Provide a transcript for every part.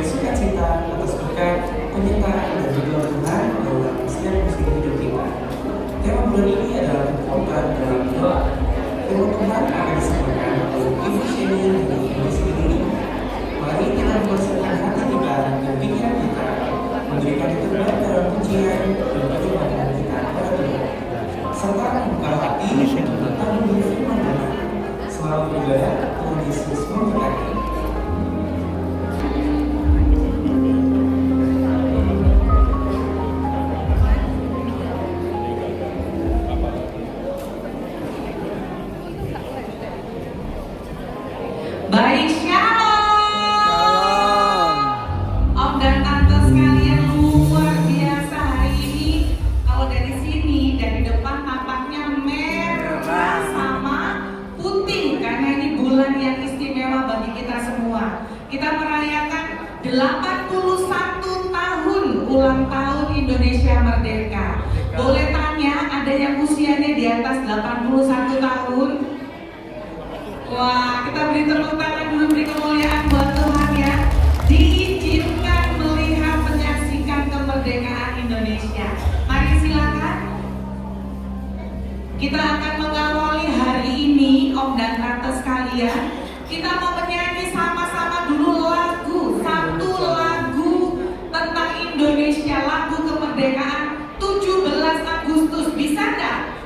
bersukacita atas berkat penyertaan dan bantuan Tuhan dalam setiap musim hidup kita. Tema bulan ini adalah kekuatan dalam doa. Tema Tuhan akan disampaikan oleh Ibu Sheni dari Indonesia ini. Mari kita mempersiapkan hati kita dan pikiran kita, memberikan yang terbaik dalam pujian dan perjumpaan kita kepada Tuhan, serta membuka hati untuk bertemu dengan firman Tuhan. Selamat beribadah, Tuhan Yesus memberkati. Baik, shalom. Om dan tante sekalian, luar biasa hari ini. Kalau dari sini, dari depan tampaknya merah sama putih, karena ini bulan yang istimewa bagi kita semua. Kita merayakan 81 tahun ulang tahun Indonesia Merdeka. Boleh tanya, ada yang usianya di atas 81 tahun? Wah, kita beri tepuk tangan dulu, beri kemuliaan buat Tuhan ya. Diizinkan melihat, menyaksikan kemerdekaan Indonesia. Mari silakan. Kita akan mengawali hari ini, Om dan Tante sekalian. Kita mau menyanyi sama-sama dulu lagu, satu lagu tentang Indonesia, lagu kemerdekaan 17 Agustus. Bisa nggak?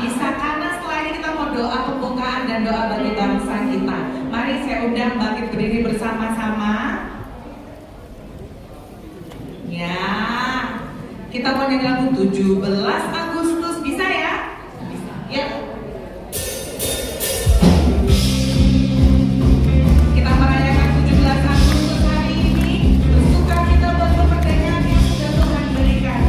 Bisa, karena setelah ini kita mau doa pembukaan dan doa bagi bangsa kita. Mari saya undang bangkit berdiri bersama-sama. Ya, kita mau nyanyi lagu 17 Agustus. Bisa ya? Bisa. Ya. Kita merayakan 17 Agustus hari ini. Bersuka kita buat kemerdekaan yang sudah Tuhan berikan.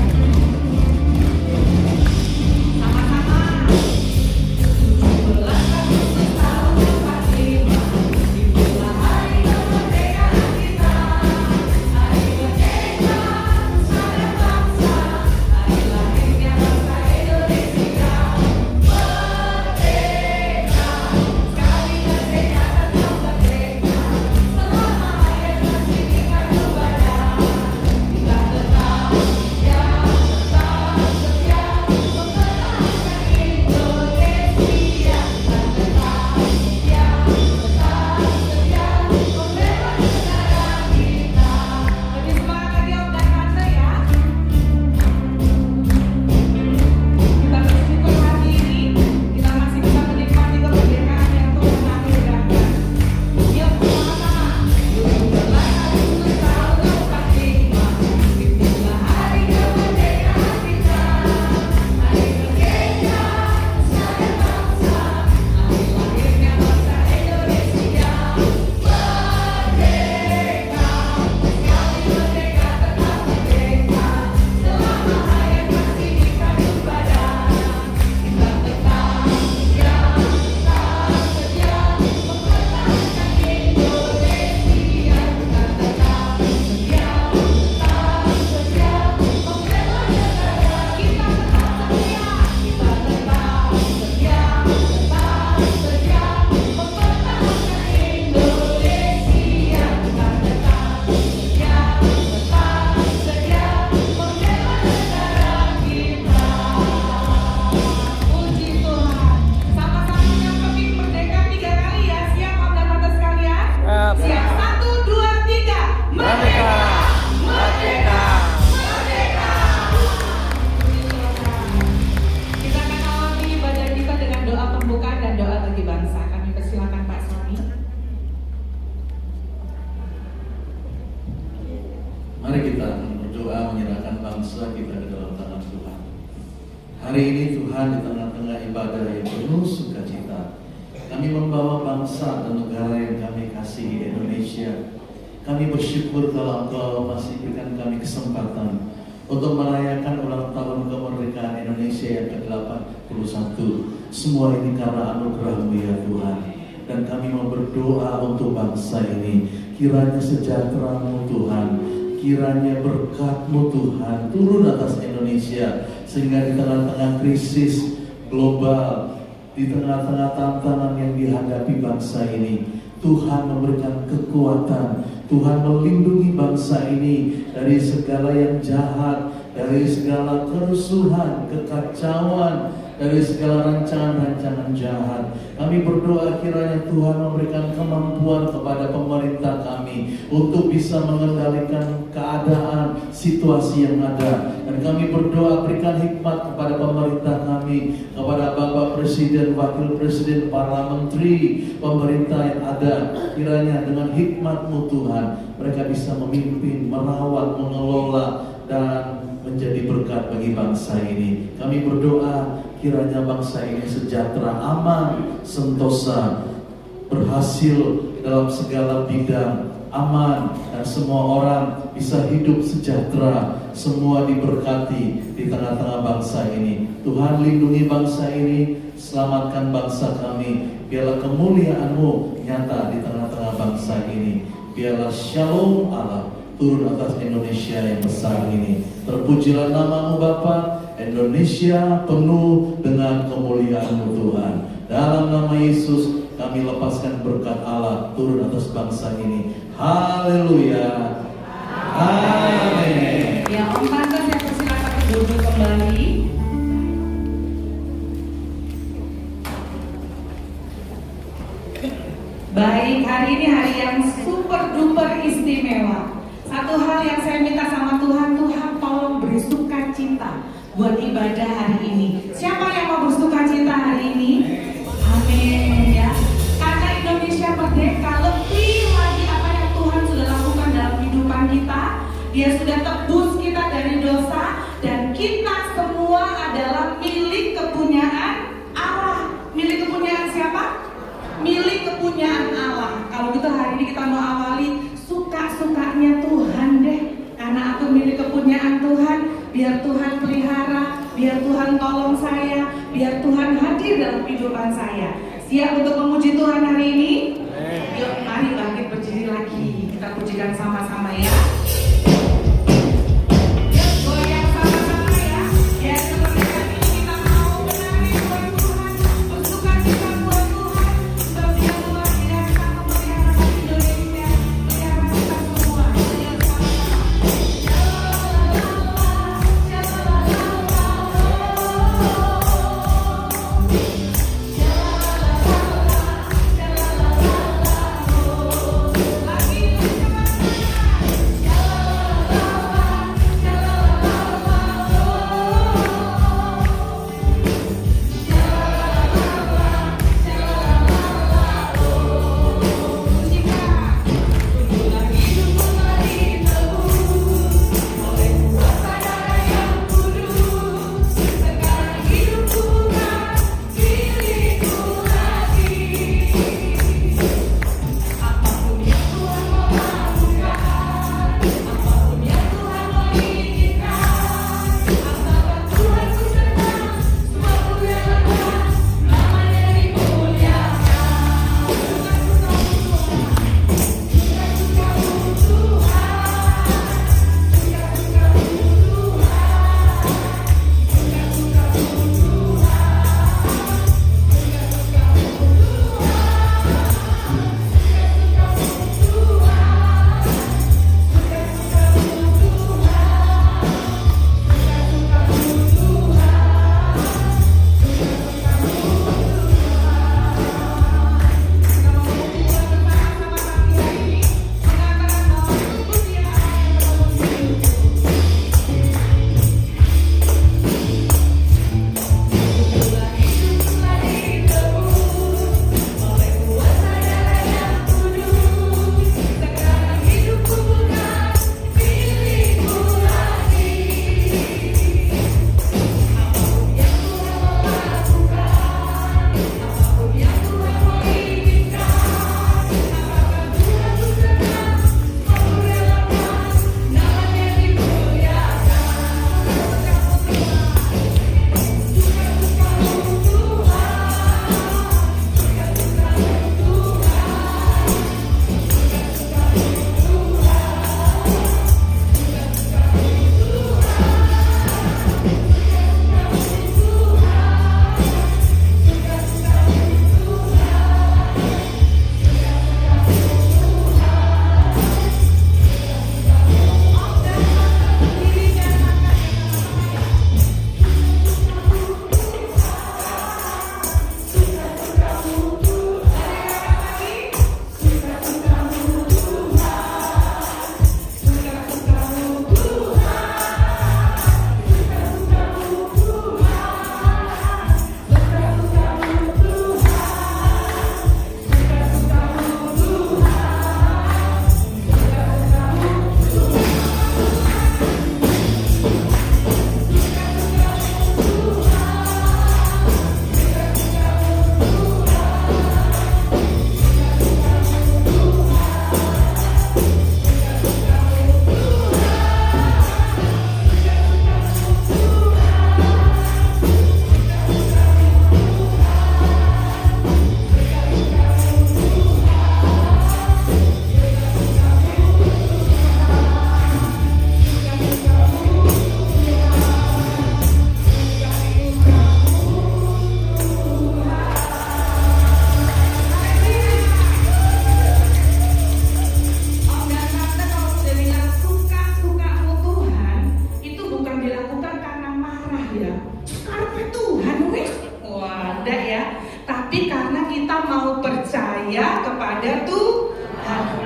Hari ini Tuhan, di tengah-tengah ibadah yang penuh sukacita, kami membawa bangsa dan negara yang kami kasihi, Indonesia. Kami bersyukur kalau Engkau masih berikan kami kesempatan untuk merayakan ulang tahun kemerdekaan Indonesia yang ke-81. Semua ini karena anugerah-Mu ya Tuhan. Dan kami mau berdoa untuk bangsa ini. Kiranya sejahtera-Mu Tuhan, kiranya berkat-Mu Tuhan turun atas Indonesia, sehingga di tengah-tengah krisis global, di tengah-tengah tantangan yang dihadapi bangsa ini, Tuhan memberikan kekuatan, Tuhan melindungi bangsa ini dari segala yang jahat, dari segala kerusuhan, kekacauan, dari segala rancangan-rancangan jahat. Kami berdoa kiranya Tuhan memberikan kemampuan kepada pemerintah kami untuk bisa mengendalikan keadaan, situasi yang ada. Dan kami berdoa berikan hikmat kepada pemerintah kami, kepada Bapak Presiden, Wakil Presiden, para menteri, pemerintah yang ada. Kiranya dengan hikmat-Mu Tuhan, mereka bisa memimpin, merawat, mengelola, dan menjadi berkat bagi bangsa ini. Kami berdoa kiranya bangsa ini sejahtera, aman, sentosa, berhasil dalam segala bidang, aman, dan semua orang bisa hidup sejahtera, semua diberkati di tengah-tengah bangsa ini. Tuhan lindungi bangsa ini, selamatkan bangsa kami, biarlah kemuliaan-Mu nyata di tengah-tengah bangsa ini. Biarlah shalom Allah turun atas Indonesia yang besar ini. Terpujilah nama-Mu Bapa. Indonesia penuh dengan kemuliaan-Mu Tuhan. Dalam nama Yesus kami lepaskan berkat Allah turun atas bangsa ini. Haleluya. Amin. Ya, Om Tante, saya persilakan duduk kembali. Baik, hari ini hari yang super duper istimewa. Satu hal yang saya minta sama Tuhan, Tuhan tolong beri sukacita buat ibadah hari ini. Siapa yang mau bersukacita hari ini? Amin ya. Karena Indonesia merdeka, lebih lagi apa yang Tuhan sudah lakukan dalam kehidupan kita. Dia sudah tebus kita dari dosa, dan kita semua adalah milik kepunyaan Allah. Milik kepunyaan siapa? Milik kepunyaan Allah. Kalau gitu hari ini kita mau awali suka-sukanya Tuhan deh. Karena aku milik kepunyaan Tuhan, biar Tuhan pelihara, biar Tuhan tolong saya, biar Tuhan hadir dalam kehidupan saya. Siap untuk memuji Tuhan hari ini? Yuk, mari bangkit berdiri lagi. Kita pujikan sama-sama ya. Yuk, goyang sama-sama ya. Ya, seperti hari ini kita mau menari buat Tuhan, bersukacita buat Tuhan, sebab Dia luar biasa memelihara Indonesia, melihara kita semua. Yuk, sama-sama. Lagi,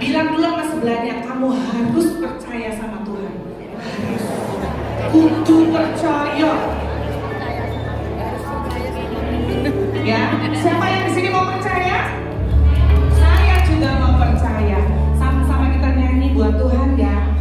Bilang dulu sama sebelahnya, kamu harus percaya sama Tuhan. Harus. Kudu percaya. Ya, siapa yang di sini mau percaya? Saya juga mau percaya. Sama-sama kita nyanyi buat Tuhan ya.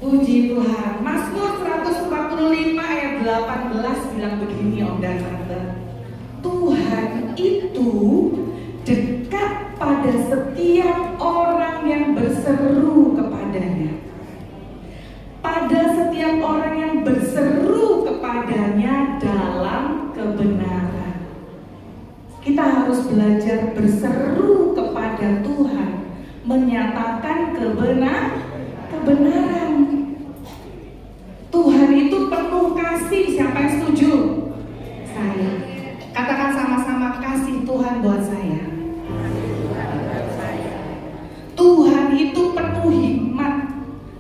Puji Tuhan. Mazmur 145 ayat 18 bilang begini Om dan Tante. Tuhan itu dekat pada setiap orang yang berseru kepadanya. Pada setiap orang yang berseru kepadanya dalam kebenaran. Kita harus belajar berseru kepada Tuhan, menyatakan kebenaran. Tuhan itu penuh kasih. Siapa yang setuju? Saya. Katakan sama-sama, kasih Tuhan buat saya. Tuhan itu penuh hikmat.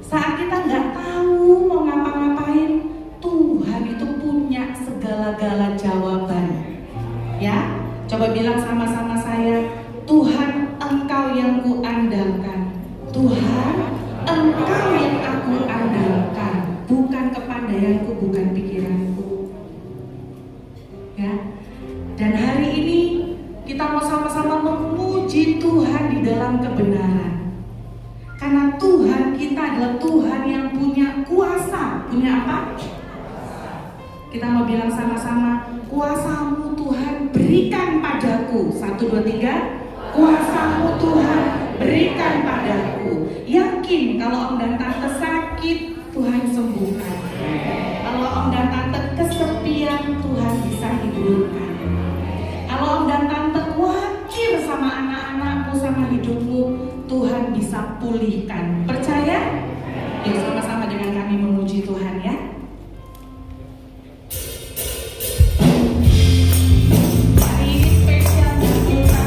Saat kita nggak tahu mau ngapa-ngapain, Tuhan itu punya segala-gala jawaban. Ya, coba bilang bilang sama-sama saya, Tuhan Engkau yang kuandalkan. Tuhan Engkau yang aku andalkan, bukan kepandaianku, bukan pikiranku. Ya. Dan hari ini kita mau sama-sama memuji Tuhan di dalam kebenaran. Karena Tuhan kita adalah Tuhan yang punya kuasa. Punya apa? Kita mau bilang sama-sama, kuasa-Mu Tuhan berikan padaku. 1, 2, 3. Kuasa-Mu Tuhan berikan padaku. Yakin kalau om dan tante sakit, Tuhan sembuhkan. Kalau om dan tante kesepian, Tuhan bisa hiburkan. Kalau om dan tante khawatir sama anak-anakmu, sama hidupmu, Tuhan bisa pulihkan. Percaya? Yuk sama-sama dengan kami memuji Tuhan ya. Hari ini spesial buat kita.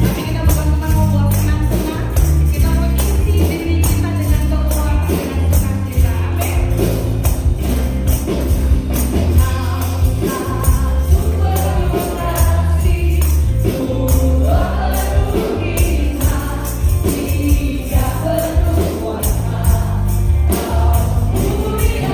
Tapi kita bukan cuma mau buat senang-senang, kita mau isi diri kita dengan kekuatan dan sukacita. Amin. Kita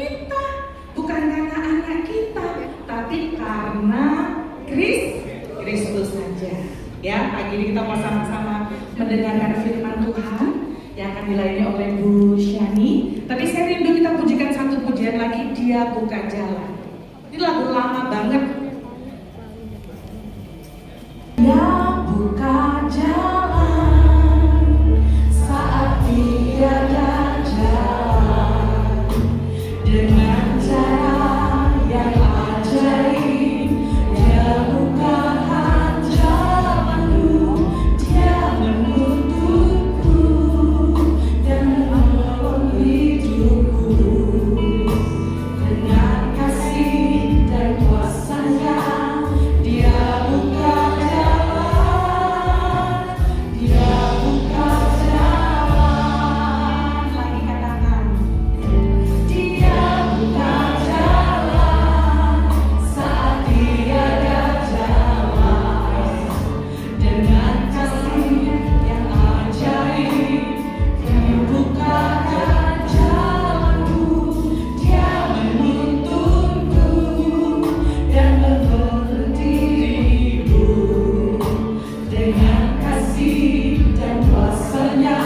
kita, bukan karena anak kita, tapi karena Kristus saja. Ya, pagi ini kita mau sama-sama mendengarkan firman Tuhan yang akan dilayani oleh Bu Shani. Tapi saya rindu kita pujikan satu pujian lagi, Dia Buka Jalan. Ini lagu lama banget. Dia buka jalan saat tiada jalan, dengan cara yang ajaib. Dia bukakan jalanku, Dia menuntutku dan menolong hidupku. Dengan kasih dan kuasa-Nya Dia buka jalan, Dia buka jalan. Lagi katakan, Dia buka jalan saat tiada jalan, dengan kasih yang ajaib. Dia bukakan jalanku, Dia menuntunku dan menolong diriku. Dengan kasih dan kuasa-Nya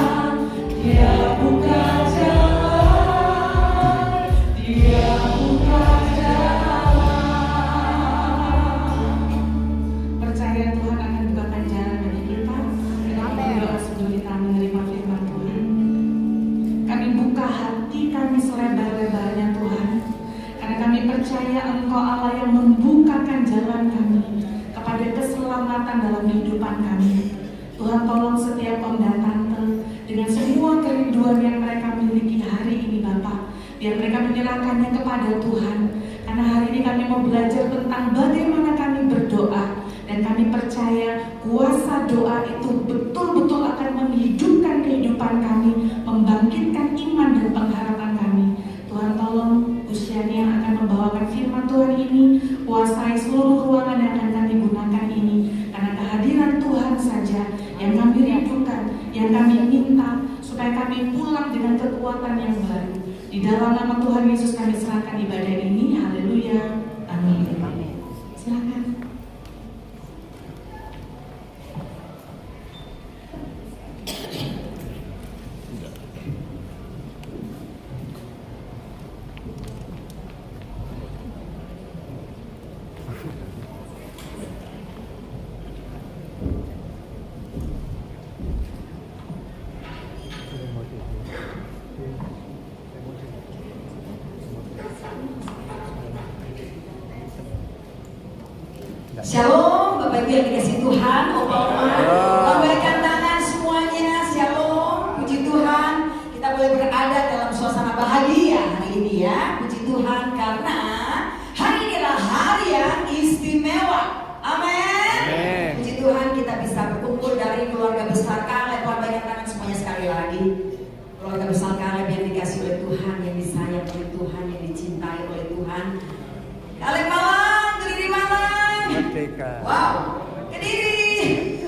Dia buka jalan, Dia buka jalan. Percaya Tuhan akan bukakan jalan bagi kita. Kita berdoa sebelum kita menerima firman Tuhan. Kami buka hati kami selebar-lebarnya Tuhan, karena kami percaya Engkau Allah yang membukakan jalan kami kepada keselamatan dalam kehidupan kami. Tuhan, tolong setiap om dan tante dengan semua kerinduan yang mereka miliki hari ini Bapak, biar mereka menyerahkannya kepada Tuhan. Karena hari ini kami mau belajar tentang bagaimana kami berdoa, dan kami percaya kuasa doa itu betul-betul akan menghidupkan kehidupan kami, membangkitkan iman dan pengharapan kami. Tuhan, tolong Bu Shani yang akan membawakan firman Tuhan ini, kuasai seluruh ruangan yang akan kami gunakan ini, karena kehadiran Tuhan saja yang kami rindukan, yang kami minta, supaya kami pulang dengan kekuatan yang baru. Di dalam nama Tuhan Yesus kami serahkan ibadah ini. Haleluya. Amin. Silakan. Shalom, Bapak Ibu yang dikasih Tuhan, Oma-oma, lambaikan tangan semuanya. Shalom, puji Tuhan. Kita boleh berada dalam suasana bahagia hari ini ya. Puji Tuhan, karena hari ini adalah hari yang istimewa. Amin. Puji Tuhan, kita bisa berkumpul dari keluarga besar Kaleb. Lambaikan tangan semuanya sekali lagi. Keluarga besar Kaleb yang dikasih oleh Tuhan, yang disayang oleh Tuhan, yang dicintai oleh Tuhan. Kaleb Malang, Kediri Malang. Wow, Kediri.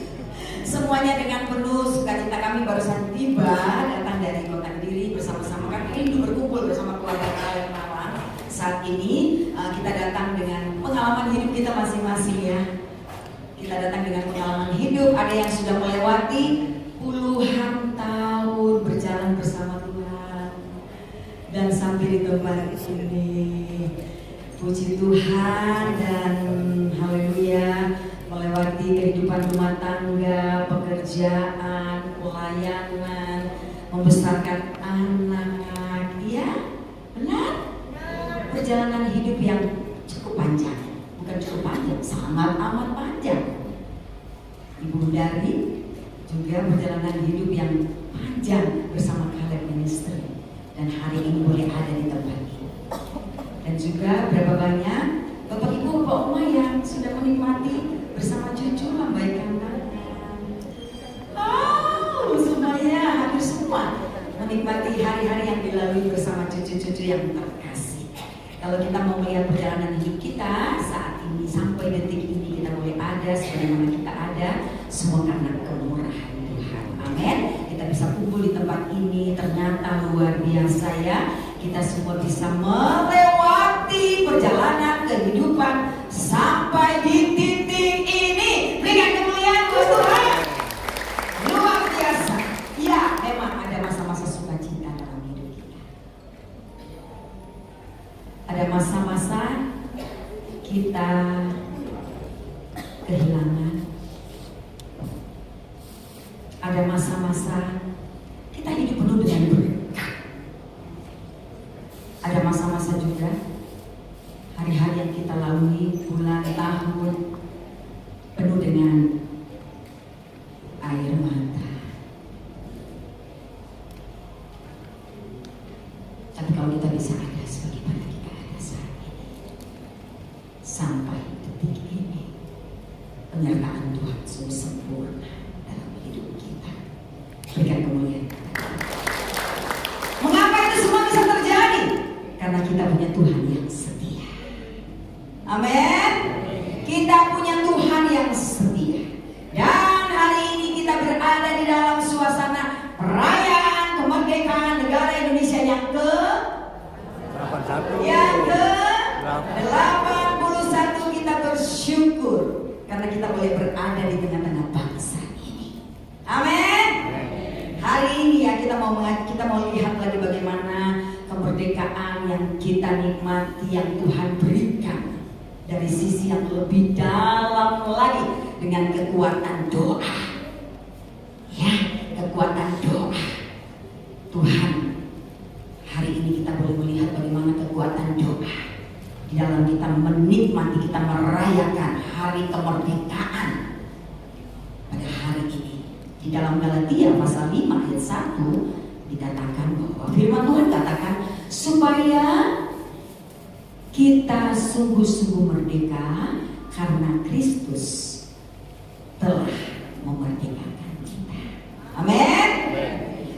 Semuanya dengan penuh sukacita kami barusan tiba datang dari kota Kediri bersama-sama. Kami rindu berkumpul bersama keluarga Kaleb Malang. Saat ini kita datang dengan pengalaman hidup kita masing-masing ya. Kita datang dengan pengalaman hidup. Ada yang sudah melewati puluhan tahun berjalan bersama Tuhan, dan sampai di tempat ini. Puji Tuhan dan haleluya, melewati kehidupan rumah tangga, pekerjaan, pelayanan, membesarkan anak, ya benar? Perjalanan hidup yang cukup panjang, bukan cukup panjang, sangat amat panjang. Ibu Dari juga perjalanan hidup yang panjang bersama Kaleb Ministry, dan hari ini boleh ada di tempat ini. Dan juga berapa banyak Bapak Ibu, Bapak Oma yang sudah menikmati bersama cucu, lambaikan tangan. Oh, semuanya hampir semua menikmati hari-hari yang dilalui bersama cucu-cucu yang terkasih. Kalau kita mau melihat perjalanan hidup kita saat ini sampai detik ini, kita boleh ada sebagaimana kita ada, semua karena kemurahan Tuhan. Amin. Kita bisa kumpul di tempat ini, ternyata luar biasa ya. kita semua bisa melewati perjalanan kehidupan sampai di titik ini. Berikan kemuliaan buat Tuhan. Luar biasa. Ya, memang ada masa-masa sukacita dalam hidup kita. Ada masa-masa kita kehilangan. Ada masa-masa kita hidup penuh dengan berkat. Ada masa-masa juga hari-hari yang kita lalui, bulan, tahun penuh dengan air mata. Tapi kalau kita bisa ada sebagaimana kita ada saat ini, sampai detik ini, penyertaan Tuhan sungguh sempurna dalam hidup kita. Berikan kemuliaan. Mengapa itu semua bisa terjadi? Karena kita punya Tuhan yang setia. Amin. Kita punya Tuhan yang setia. Dan hari ini kita berada di dalam suasana perayaan kemerdekaan negara Indonesia yang ke-81. Kita bersyukur karena kita boleh berada di tengah-tengah bangsa ini. Amin. Hari ini ya kita mau lihat lagi bagaimana kemerdekaan yang kita nikmati, yang Tuhan berikan dari sisi yang lebih dalam lagi dengan kekuatan doa. Ya, kekuatan doa. Tuhan, hari ini kita boleh melihat bagaimana kekuatan doa di dalam kita menikmati, kita merayakan hari kemerdekaan pada hari ini. Di dalam Galatia pasal 5 ayat 1 dikatakan bahwa firman Tuhan katakan supaya kita sungguh-sungguh merdeka karena Kristus telah memerdekakan kita. Amin.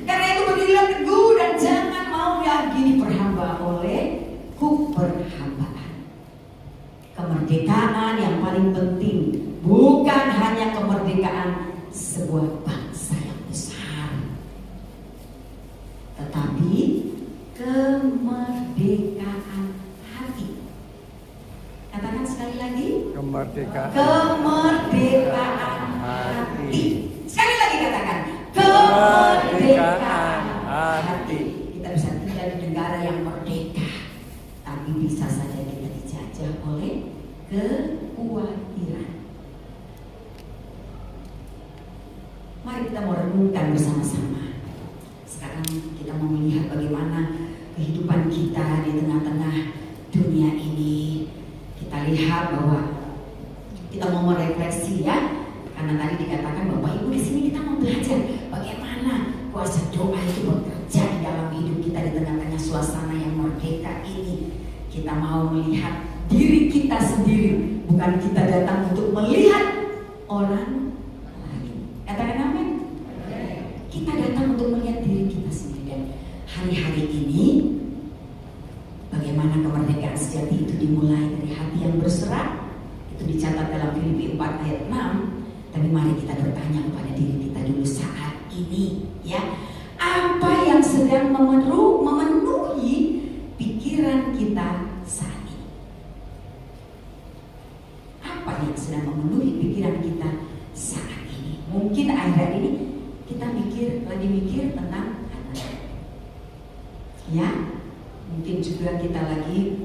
Karena itu berdirilah teguh dan jangan mau lagi diperhamba oleh perhambaan. Kemerdekaan yang paling penting bukan hanya kemerdekaan sebuah bangsa yang besar, tetapi kemerdekaan hati. Katakan sekali lagi. Kemerdekaan hati. Sekali lagi katakan. Kemerdekaan hati. Kita bisa tinggal di negara yang merdeka, tapi bisa saja kita dijajah oleh kekhawatiran. Mari kita mau renungkan bersama-sama. Sekarang kita mau melihat bagaimana kehidupan kita di tengah-tengah dunia ini. Kita lihat bahwa kita mau merefleksi ya. Karena tadi dikatakan Bapak Ibu di sini kita mau belajar bagaimana kuasa doa itu bekerja di dalam hidup kita di tengah-tengah suasana yang merdeka ini. Kita mau melihat diri kita sendiri, bukan kita datang untuk melihat orang lain. Katakan amin. Kita datang untuk melihat diri kita sendiri. Dan hari-hari ini bagaimana kemerdekaan sejati itu dimulai dari hati yang berserah. Itu dicatat dalam Filipi 4 ayat 6. Tapi mari kita bertanya kepada diri kita dulu saat ini, ya, apa yang sedang memenuhi pikiran kita saat ini? Apa yang sedang memenuhi pikiran kita saat ini? Mungkin akhir-akhir ini kita lagi mikir tentang anak, ya. Mungkin juga kita lagi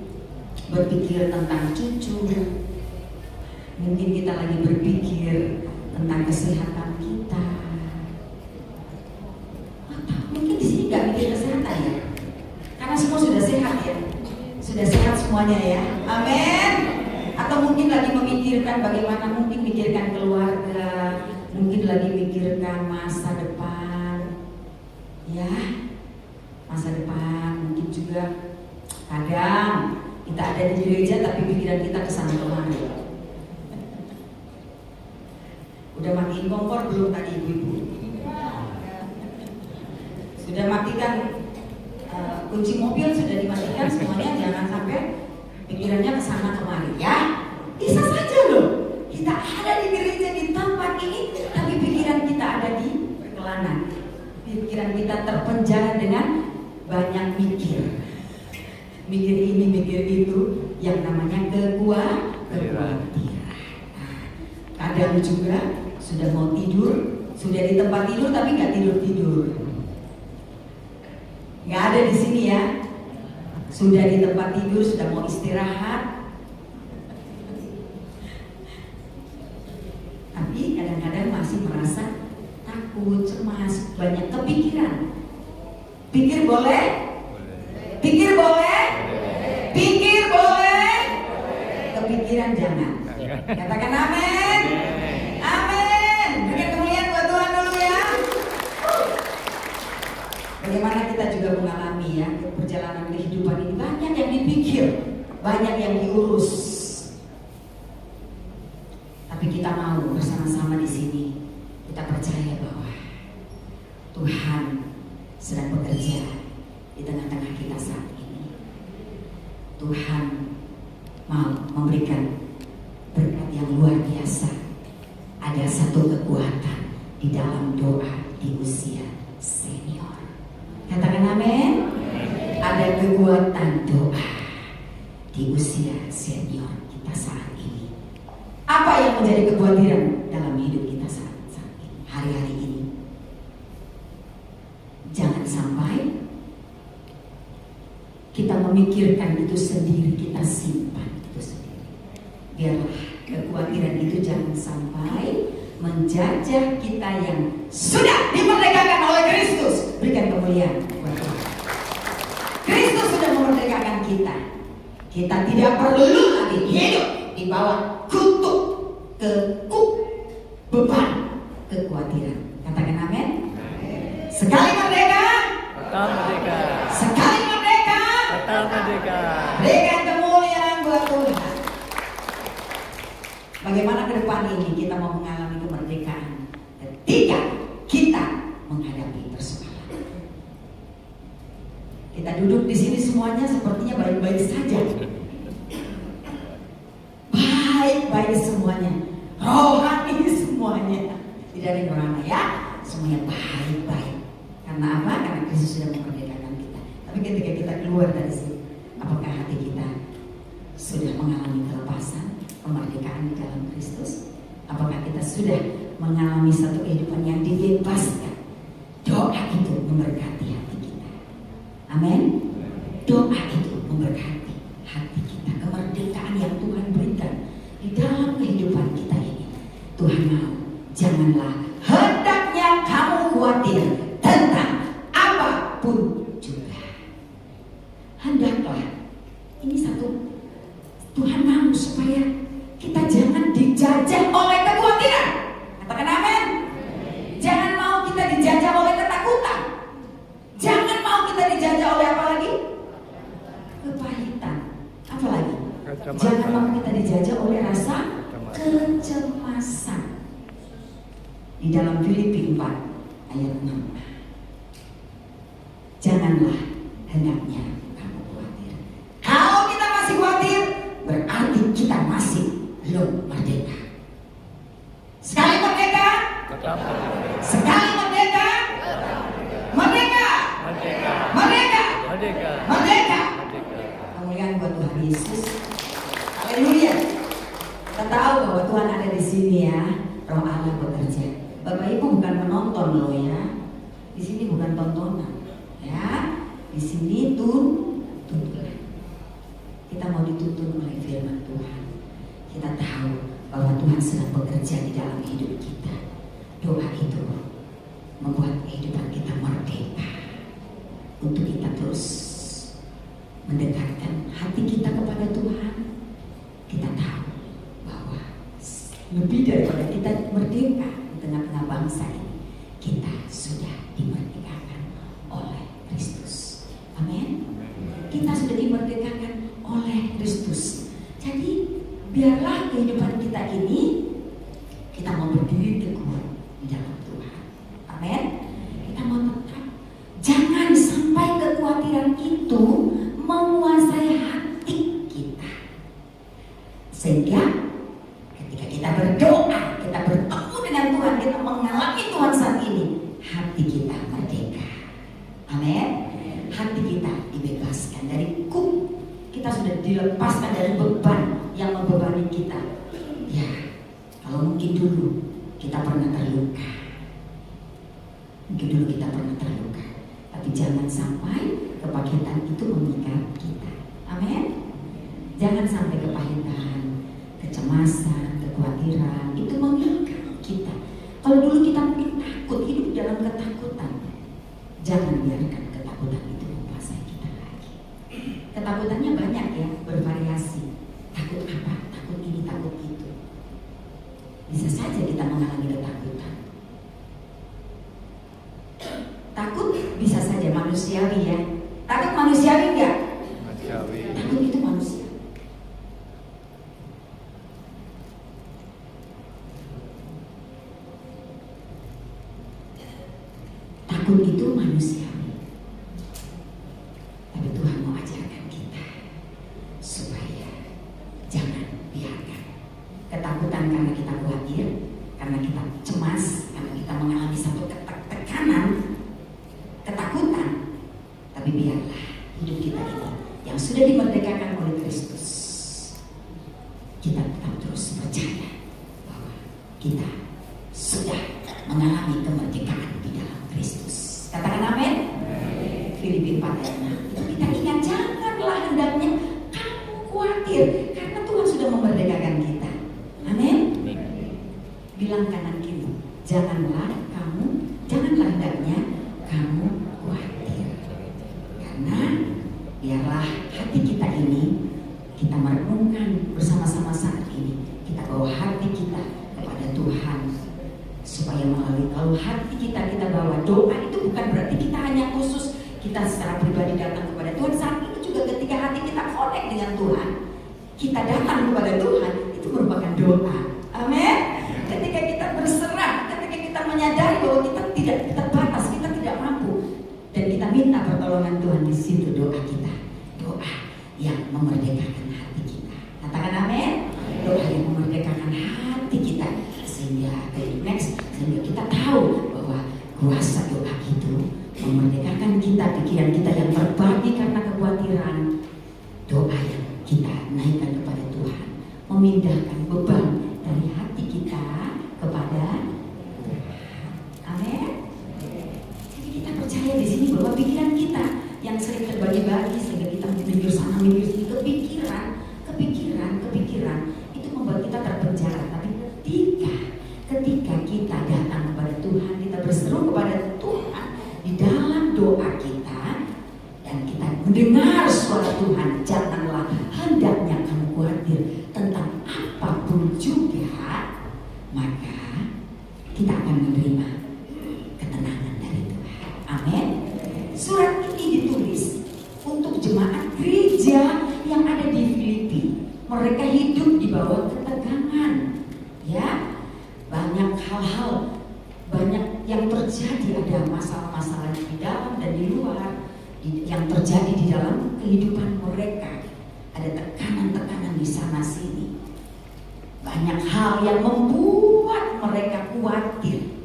berpikir tentang cucu. Mungkin kita lagi berpikir tentang kesehatan kita. Atau mungkin di sini nggak mikir kesehatan ya, karena semua sudah sehat ya, sudah sehat semuanya ya. Amin. Atau mungkin lagi memikirkan bagaimana, mungkin mikirkan keluarga, mungkin lagi mikirkan masa depan, ya, masa depan. Mungkin juga kadang kita ada di gereja tapi pikiran kita kesana kemari. Udah matiin kompor belum tadi ibu-ibu? Sudah matikan kunci mobil, sudah dimatikan semuanya. Jangan sampai pikirannya kesana kemari ya. Bisa saja loh kita ada di gereja di tempat ini, tapi pikiran kita ada di perjalanan. Pikiran kita terpenjara dengan banyak mikir. mikir ini, mikir itu, yang namanya kekhawatiran. Kadang juga sudah mau tidur, sudah di tempat tidur tapi nggak tidur. Nggak ada di sini ya. Sudah di tempat tidur, sudah mau istirahat, tapi kadang-kadang masih merasa takut, cemas, banyak kepikiran. Pikir boleh? Pikir boleh? Pikir boleh? Kepikiran jangan. Katakan amin. Amin. Berikan kemuliaan buat Tuhan dulu ya. Bagaimana kita juga mengalami ya perjalanan kehidupan ini, banyak yang dipikir, banyak yang diurus. Tapi kita mau bersama-sama di sini, kita percaya bahwa Tuhan sedang bekerja di tengah-tengah kita saat ini. Tuhan mau memberikan berkat yang luar biasa. Ada satu kekuatan di dalam doa di usia senior. Katakan amin. Ada kekuatan doa di usia senior kita saat ini. Apa yang menjadi kekhawatiran dalam hidup kita saat ini, hari-hari ini? Jangan sampai kita memikirkan itu sendiri, kita simpan itu sendiri. Biarlah kekhawatiran itu jangan sampai menjajah kita yang sudah dimerdekakan oleh Kristus. Berikan kemuliaan buat Tuhan. Kristus sudah memerdekakan kita. Kita tidak perlu lagi hidup di bawah kutuk, kekuk, beban, kekhawatiran. Katakan amin. Sekali merdeka, tetap merdeka. sekali merdeka, Tetap merdeka. berikan kemuliaan buat Tuhan. Bagaimana ke depan ini kita mau mengalami kemerdekaan ketika kita menghadapi persoalan. Kita duduk di sini semuanya sepertinya baik-baik saja. Baik-baik semuanya. Rohani semuanya. Tidak ada yang rohani ya. Semuanya baik-baik. Karena apa? Karena Kristus sudah memerdekakan kita. Tapi ketika kita keluar dari sini, apakah hati kita sudah mengalami kelepasan, kemerdekaan di dalam Kristus? Apakah kita sudah mengalami satu kehidupan yang dibebaskan? Doa itu memberkati hati kita. Amin. Doa itu memberkati hati kita. Kemerdekaan yang Tuhan berikan di dalam kehidupan kita ini. Tuhan mau, janganlah hendaknya kamu khawatir tentang apapun juga. Hendaklah, ini satu, Tuhan mau supaya kita jangan dijajah oleh kekhawatiran. Katakan amin. Jangan mau kita dijajah oleh ketakutan. Jangan mau kita dijajah oleh apa lagi? Kepahitan. Apa lagi? Jangan mau kita dijajah oleh rasa kecemasan. Di dalam Filipi 4 ayat 6. Janganlah hendaknya kamu khawatir. Kalau kita masih khawatir, berarti kita masih belum merdeka. Sekali merdeka, Tetap merdeka. sekali merdeka, merdeka, Merdeka. merdeka, Merdeka. merdeka. Merdeka. Kemuliaan buat Tuhan Yesus. Haleluya. Kita tahu bahwa Tuhan ada di sini ya. Roh Allah bekerja. Bapak Ibu bukan menonton loh ya. Di sini bukan tontonan. Ya. Di sini tuntunan. Kita mau dituntun oleh firman Tuhan. Kita tahu bahwa Tuhan sedang bekerja di dalam hidup kita. Doa itu membuat kehidupan kita merdeka. Untuk kita terus mendekatkan hati kita kepada Tuhan. Kita tahu bahwa lebih daripada kita merdeka di tengah-tengah bangsa ini, kita sudah dimerdekakan oleh Kristus. Amin. Kita sudah dimerdekakan oleh Kristus. Jadi biarlah kehidupan kita ini, kita mau berdiri teguh di dalam Tuhan. Amin. Kita mau tetap, jangan sampai kekhawatiran itu menguasai hati kita. Sehingga ketika kita berdoa, kita bertemu dengan Tuhan, kita mengalami Tuhan saat ini, hati kita merdeka. Amin. Hati kita dibebaskan dari kita sudah dilepaskan dari beban yang membebani kita. Ya, kalau mungkin dulu kita pernah terluka, tapi jangan sampai kepahitan itu mengikat kita. Amin. Jangan sampai kepahitan, kecemasan, kekhawatiran itu mengikat kita. Kalau dulu kita mungkin takut, hidup dalam ketakutan, jangan biarkan ketakutan itu menguasai kita lagi. Ketakutannya banyak ya, bervariasi. Takut apa? Takut ini, takut itu. Bisa saja kita mengalami ketakutan. Takut bisa saja manusiawi ya. Takut manusiawi enggak? Manusiawi. Takut itu manusia. Takut itu manusiawi. Tapi Tuhan mau ajarkan kita supaya jangan biarkan ketakutan karena kita khawatir, karena kita cemas, karena kita mengalami satu tekanan, ketakutan. Tapi biarlah hidup kita ini yang sudah dimerdekakan oleh Kristus, kita tetap terus percaya bahwa kita sudah mengalami kemerdekaan di dalam Kristus. Katakan amin. Filipi 4 ayat 6. Kita ingat, janganlah hendaknya kamu khawatir, karena Tuhan sudah memerdekakan kita. Amin. Bilang kanan kiri, janganlah hendaknya kamu khawatir, karena biarlah hati kita ini, kita merenungkan bersama-sama saat ini, kita bawa hati kita kepada Tuhan, supaya melalui kalau hati kita bawa doa. Itu bukan berarti kita hanya khusus kita secara pribadi datang kepada Tuhan. Saat itu juga ketika hati kita connect dengan Tuhan, kita datang kepada Tuhan, itu merupakan doa. Amin. Ketika kita berserah, ketika kita menyadari bahwa kita tidak terbatas, kita tidak mampu, dan kita minta pertolongan Tuhan, di situ doa kita, doa yang memerdekakan hati kita. Katakan amin. Doa yang memerdekakan hati kita, sehingga kita tahu bahwa kuasa doa itu memerdekakan kita, pikiran kita yang terbagi karena kekhawatiran. Doa yang kita naikkan kepada Tuhan memindahkan beban dari hati kita kepada Tuhan. Amin. Jadi kita percaya di sini bahwa pikiran kita yang sering terbagi-bagi, sehingga kita mikir sana mikir sini, kepikiran itu membuat kita terpenjara. Tapi ketika kita datang kepada Tuhan, kita berseru kepada Tuhan di dalam doa kita, dan kita mendengar suara Tuhan, janganlah hendaknya kamu khawatir tentang apapun juga, maka kita akan menerima ketenangan dari Tuhan. Amin. Surat ini ditulis untuk jemaat gereja yang ada di Filipi. Mereka hidup di bawah ketegangan, ya, banyak hal-hal, banyak yang terjadi, ada masalah-masalah di dalam dan di luar yang terjadi di dalam kehidupan mereka. Ada tekanan-tekanan di sana sini, banyak hal yang membuat mereka khawatir.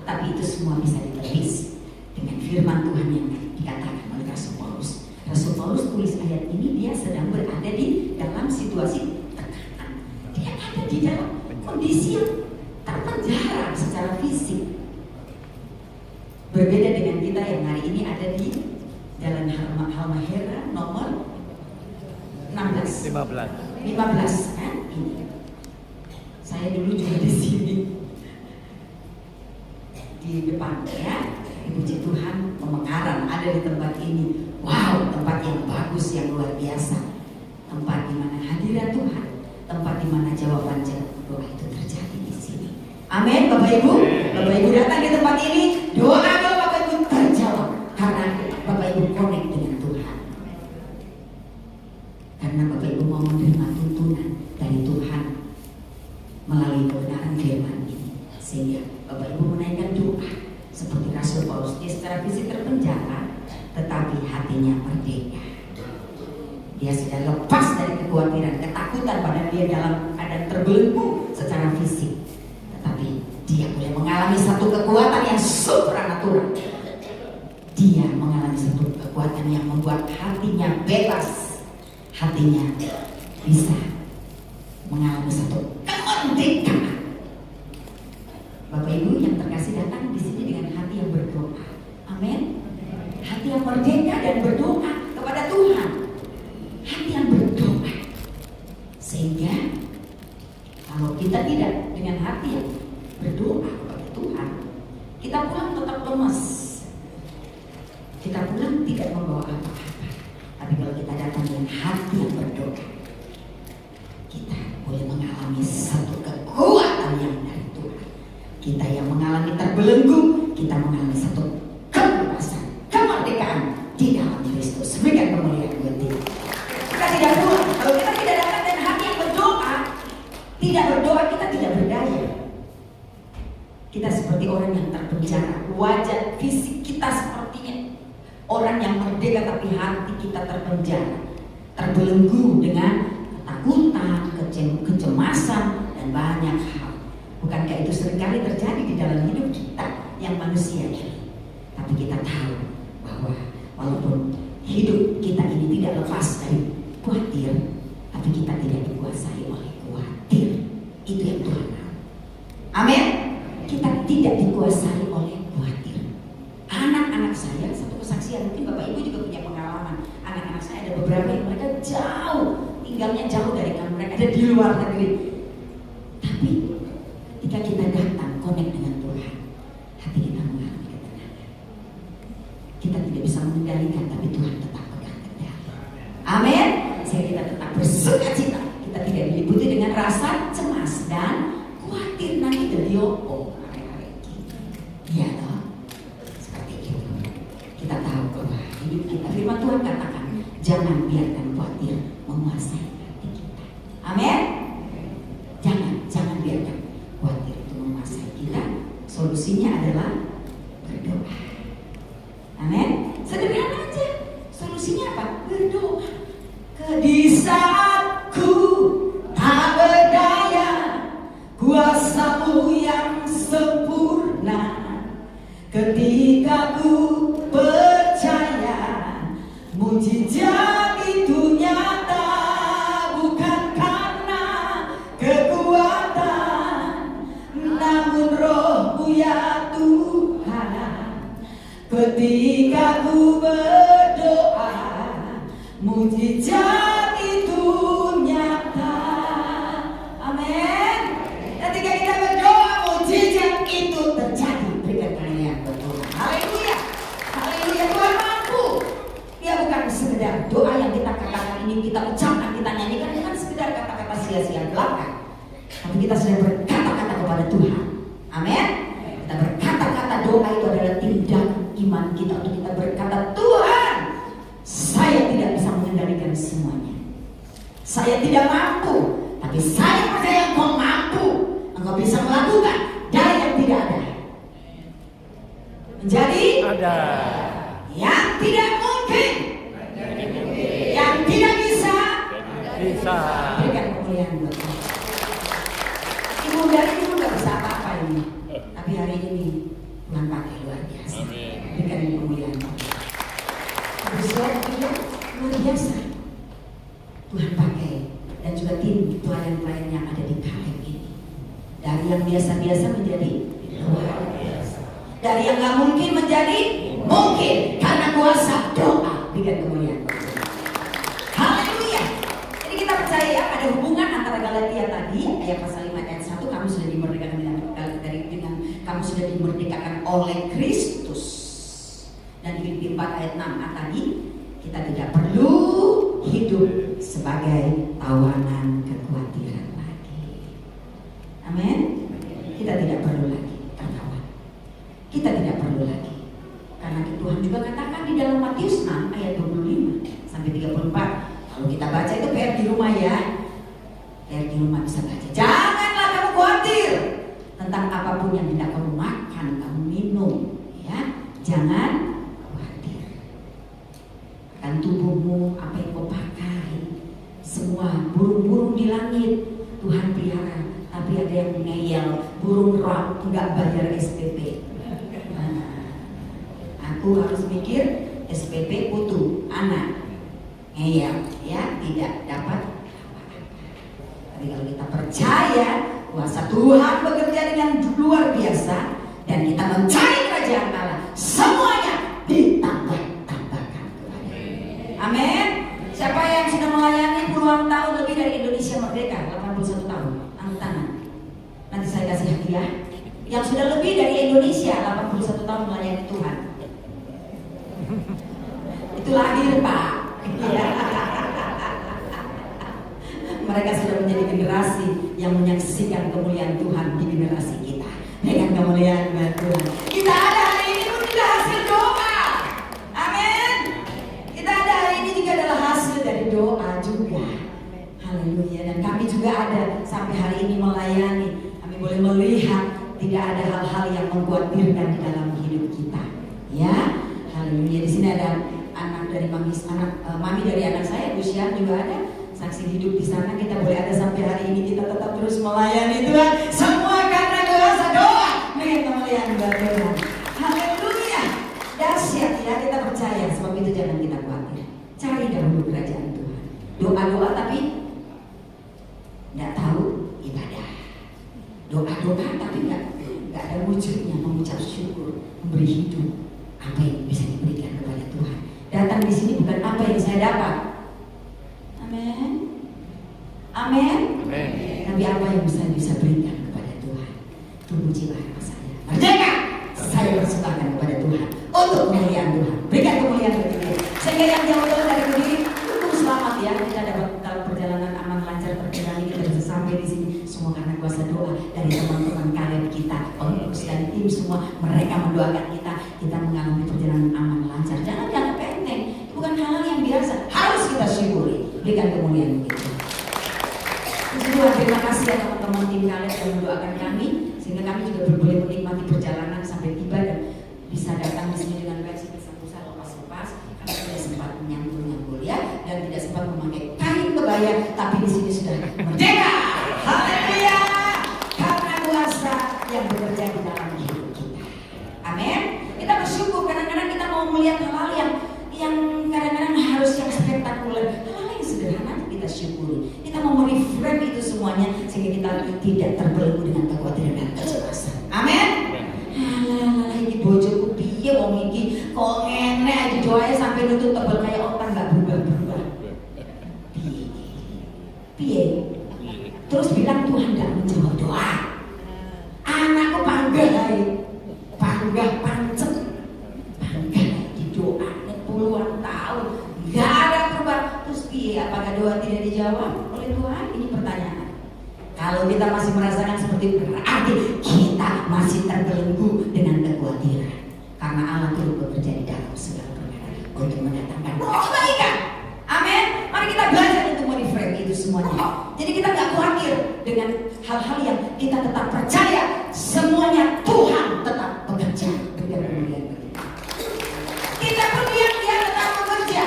Tetapi itu semua bisa ditepis dengan firman Tuhan yang dikatakan oleh Rasul Paulus. Rasul Paulus tulis ayat ini, dia sedang berada di dalam situasi tekanan. Dia ada di dalam kondisi yang terpenjara secara fisik. Berbeda dengan kita yang hari ini ada di Jalan Halmahera nomor 15 kan ini. Saya dulu juga di sini di depan ya. Puji Tuhan, pemekaran ada di tempat ini. Wow, tempat yang bagus, yang luar biasa. Tempat di mana hadirat Tuhan, tempat di mana jawaban doa itu terjadi di sini. Amin, Bapak Ibu. Bapak Ibu datang di tempat ini, doa Bapak Ibu terjawab karena Bapak Ibu connect dengan Tuhan. Karena Bapak Ibu mau menerima tuntunan dari Tuhan melalui kebenaran firman ini, sehingga Bapak Ibu menaikkan doa seperti Rasul Paulus. Dia secara fisik terpenjara, tetapi hatinya merdeka. Dia sudah lepas dari kekhawatiran, ketakutan, padahal dia dalam keadaan terbelenggu secara fisik. Tetapi dia boleh mengalami satu kekuatan yang supranatural. Dia mengalami satu kekuatan yang membuat hatinya bebas. hatinya bisa mengalami satu kemerdekaan. Bapak Ibu yang terkasih, datang di sini dengan hati yang berdoa. Amin. Hati yang merdeka dan berdoa kepada Tuhan. Hati yang berdoa. Sehingga kalau kita tidak dengan hati yang berdoa kepada Tuhan, kita pulang tetap lemes. Kita pulang tidak membawa apa-apa. Tapi kalau kita datang dengan hati yang berdoa, kita boleh mengalami satu kekuatan yang dari Tuhan. Kita yang mengalami terbelenggu, kita mengalami satu kebebasan, kemerdekaan di dalam Kristus. Berikan kemuliaan buat Dia. Kita tidak pulang. Kalau kita tidak datang dengan hati yang berdoa, tidak berdoa, kita tidak berdaya. Kita seperti orang yang terpenjara. Wajah fisik kita sepertinya orang yang merdeka, tapi hati kita terpenjara, terbelenggu dengan ketakutan, kecemasan, dan banyak hal. Bukankah itu seringkali terjadi di dalam hidup kita yang manusia ini? Tapi kita tahu bahwa walaupun hidup kita ini tidak lepas dari khawatir, tapi kita tidak dikuasai oleh khawatir. Itu yang Tuhan mau. Amin. Kita tidak dikuasai oleh khawatir. Anak-anak saya, satu kesaksian, mungkin Bapak Ibu juga punya pengalaman. Anak-anak saya ada beberapa yang mereka jauh, tinggalnya jauh dari kami, mereka ada di luar negeri. Tapi ketika kita datang connect dengan Tuhan, hati kita mengalami ketenangan. Kita tidak bisa mengendalikan, tapi Tuhan tetap pegang kendali. Amin. Sehingga kita tetap bersukacita. Kita tidak diliputi dengan rasa cemas dan khawatir nanti dari opo. Iya toh. Seperti itu. Kita tahu bahwa hidup kita, firman Tuhan katakan, jangan biarkan khawatir menguasai hati kita. Amin. Jangan biarkan khawatir itu menguasai kita. Solusinya adalah berdoa. Amin. Sederhana aja. Solusinya apa? Berdoa. Di saat ku tak berdaya, kuasa-Mu yang sempurna. Ketika ku percaya, mujizat itu nyata, bukan karena kekuatan, namun Roh-Mu ya Tuhan. Ketika ku berdoa, mujizat itu nyata. Amin. Ketika kita berdoa, mujizat itu terjadi. Berikan kemuliaan buat Tuhan. Haleluya. Haleluya. Tuhan mampu. Dia bukan sekedar doa yang kita katakan ini, kita ucapkan, kita nyanyikan, bukan sekedar kata-kata sia-sia belaka. Tapi kita sedang berkata-kata kepada Tuhan. Amin. Kita berkata-kata, doa itu adalah tindakan iman kita untuk kita berkata, Tuhan, saya tidak bisa mengendalikan semuanya. Saya tidak mampu, tapi saya percaya Engkau mampu. Engkau bisa melakukan dari yang tidak ada menjadi Ada. yang tidak mungkin, yang tidak bisa. Bisa. Berikan kemuliaan buat Tuhan. Ibu dari ibu nggak bisa apa-apa ini, tapi hari ini Tuhan pakai luar biasa. Berikan kemuliaan buat Tuhan. Saudara juga luar biasa Tuhan pakai, dan juga tim pelayan-pelayan yang ada di KM ini. Dari yang biasa-biasa menjadi luar biasa. Dari yang gak mungkin menjadi mungkin karena kuasa doa. Berikan kemuliaan. Haleluya. Jadi kita percaya ya, ada hubungan antara Galatia tadi ayat pasal 5 ayat 1, kamu sudah dimerdekakan dengan kamu sudah dimerdekakan oleh Kristus. Dan di Filipi 4 ayat 6 tadi, kita tidak perlu hidup sebagai tawanan kekhawatiran lagi. Amin. Kita tidak perlu lagi tertawan. Kita tidak perlu lagi. Karena Tuhan juga katakan di dalam Matius 6 ayat 25 sampai 34. Kalau kita baca itu PR di rumah ya. PR di rumah bisa baca. Janganlah kamu khawatir tentang apapun yang hendak kamu makan, kamu minum, ya. Jangan dan tubuhmu, apa yang kau pakai, semua burung-burung di langit Tuhan pelihara, tapi ada yang ngeyel, burung rak nggak bayar SPP. Aku harus mikir SPP putu anak, ngeyel, ya, tidak dapat. Tapi kalau kita percaya kuasa Tuhan bekerja dengan luar biasa dan kita mencari kerajaan Allah, semuanya ditambah-tambahkan kepada. Amin. Siapa yang sudah melayani puluhan tahun lebih dari Indonesia Merdeka, 81 tahun, angkat tangan. Nanti saya kasih hadiah. Yang sudah lebih dari Indonesia 81 tahun melayani Tuhan. Itu lahir, Pak. Mereka sudah menjadi generasi yang menyaksikan kemuliaan Tuhan di generasi kita. Dengan kemuliaan Tuhan, kita ada hari ini pun juga hasil doa. Amin. Kita ada hari ini juga adalah hasil dari doa juga. Haleluya. Dan kami juga ada sampai hari ini melayani. Kami boleh melihat tidak ada hal-hal yang mengkhawatirkan di dalam hidup kita. Ya. Haleluya. Di sini ada anak dari mami dari anak saya, Lucian juga ada. Saksi hidup di sana. Kita boleh ada sampai hari ini, kita tetap terus melayani Tuhan. Semua karena kuasa doa dengan kemuliaan Tuhan. Haleluya. Dahsyat ya, kita percaya. Sebab itu jangan kita khawatir. Cari dahulu kerajaan Tuhan. Doa-doa tapi tidak tahu ibadah. Doa-doa tapi nggak ada wujudnya, mengucap syukur, memberi hidup. Apa yang bisa diberikan kepada Tuhan? Datang di sini bukan apa yang saya dapat. Amin. Amin. Tapi apa yang bisa berikan kepada Tuhan? Tunggu jiwa saya. Merdeka. Saya persembahkan kepada Tuhan untuk kemuliaan Tuhan. Berikan kemuliaan kepada Tuhan. Sehingga yang jauh-jauh dari negeri itu selamat ya. Kita dapat dalam perjalanan aman lancar terkendali, kita bisa sampai di sini semua karena kuasa doa dari teman-teman kalian kita, pengurus dan tim semua. Mereka mendoakan kita mengalami perjalanan aman lancar. Jangan dianggap enteng. Itu bukan hal yang biasa. Harus kita syukuri. Berikan kemuliaan kita. Terima kasih ya teman-teman tim kalian yang mendoakan kami sehingga kami juga boleh menikmati perjalanan sampai tiba dan bisa datang di sini dengan baik, bisa lepas-lepas. Kami tidak sempat menyambul ya dan tidak sempat memakai kain kebaya, tapi di sini sudah merdeka. Haleluya. Karena kuasa yang bekerja di dalam hidup kita. Amin. Kita bersyukur. Kadang-kadang kita mau melihat hal-hal yang kadang-kadang harus yang spektakuler. Sederhana kita syukuri. Kita mau mereframe itu semuanya sehingga kita tidak terbelenggu dengan kekhawatiran dan kecemasan. Amin. Alah, ini bojoku piye wong iki kok ngene aja doanya sampai nutup tebel kayak otak enggak berubah-berubah. Piye? Terus bilang Tuhan enggak menjawab doa. Anakku bangga pancet. Bangga di doa puluhan tahun. Enggak ada perubahan. Terus iya, apakah doa tidak dijawab oleh Tuhan? Ini pertanyaan. Kalau kita masih merasakan seperti itu, berarti kita masih terbelenggu dengan kekhawatiran. Karena Allah turut bekerja di dalam segala perkara untuk mendatangkan kebaikan. Amin. Mari kita belajar untuk mereframe itu semuanya. Jadi kita nggak khawatir dengan hal-hal yang kita tetap percaya. Semuanya Tuhan tetap bekerja. Kita berdiam, dia tetap bekerja.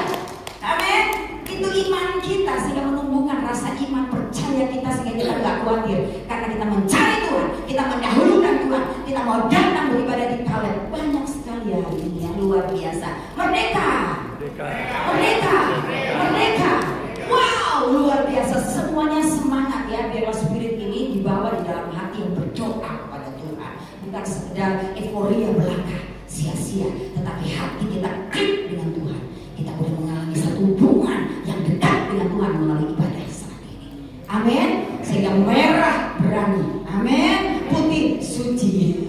Amin. Itu iman kita sehingga menumbuhkan rasa iman percaya kita sehingga kita nggak khawatir karena kita mencari Tuhan, kita mendahulukan Tuhan, kita mau datang beribadah di kalian. Banyak sekali hari ini yang luar biasa. Merdeka. Wow, luar biasa. Semuanya semangat ya. Biarlah spirit ini dibawa di dalam hati yang berdoa kepada Tuhan, bukan sekedar euforia belaka sia-sia, tetapi hati kita klik dengan Tuhan. Kita boleh mengalami satu hubungan yang dekat dengan Tuhan melalui ibadah saat ini. Amin. Sehingga merah berani. Amin. Putih suci.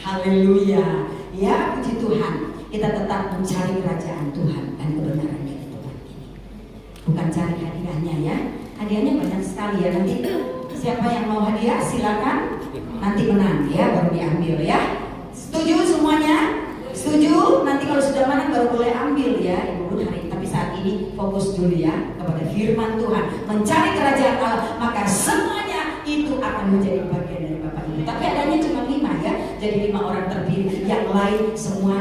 Haleluya. Ya, puji Tuhan. Kita tetap mencari kerajaan Tuhan dan kebenarannya di tempat ini. Bukan cari hadiahnya ya. Hadiahnya banyak sekali ya. Nanti siapa yang mau hadiah silakan. Nanti menang ya, baru diambil ya. Setuju semuanya? Setuju? Nanti kalau sudah menang baru boleh ambil ya Ibu hari. Tapi saat ini fokus dulu ya kepada firman Tuhan, mencari kerajaan Allah, maka semuanya itu akan menjadi bagian dari Bapak Ibu. Tapi adanya cuma 5 ya, jadi 5 orang terpilih. Yang lain semua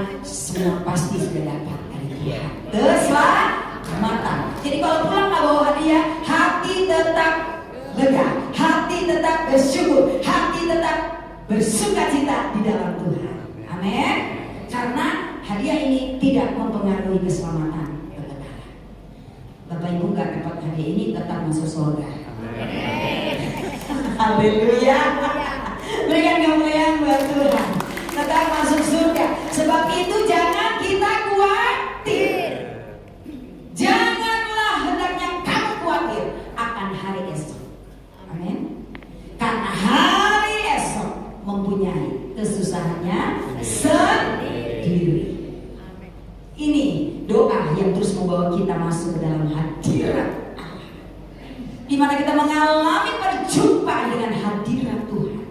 pasti sudah dapat dari Tuhan. Keselamatan. Jadi kalau pulang nggak bawa hadiah, hati tetap lega, hati tetap bersyukur, hati tetap bersukacita di dalam Tuhan. Amin. Karena hadiah ini tidak mempengaruhi keselamatan kebenaran. hari ini tetap masuk surga. Haleluya. Berikan kemuliaan buat Tuhan. Tetap masuk surga. Sebab itu jangan kita khawatir. Janganlah hendaknya kamu khawatir akan hari esok. Amin. Karena hari esok mempunyai kesusahannya sendiri. Ini doa yang terus membawa kita masuk ke dalam hadirat Allah, di mana kita mengalami perjumpaan dengan hadirat Tuhan.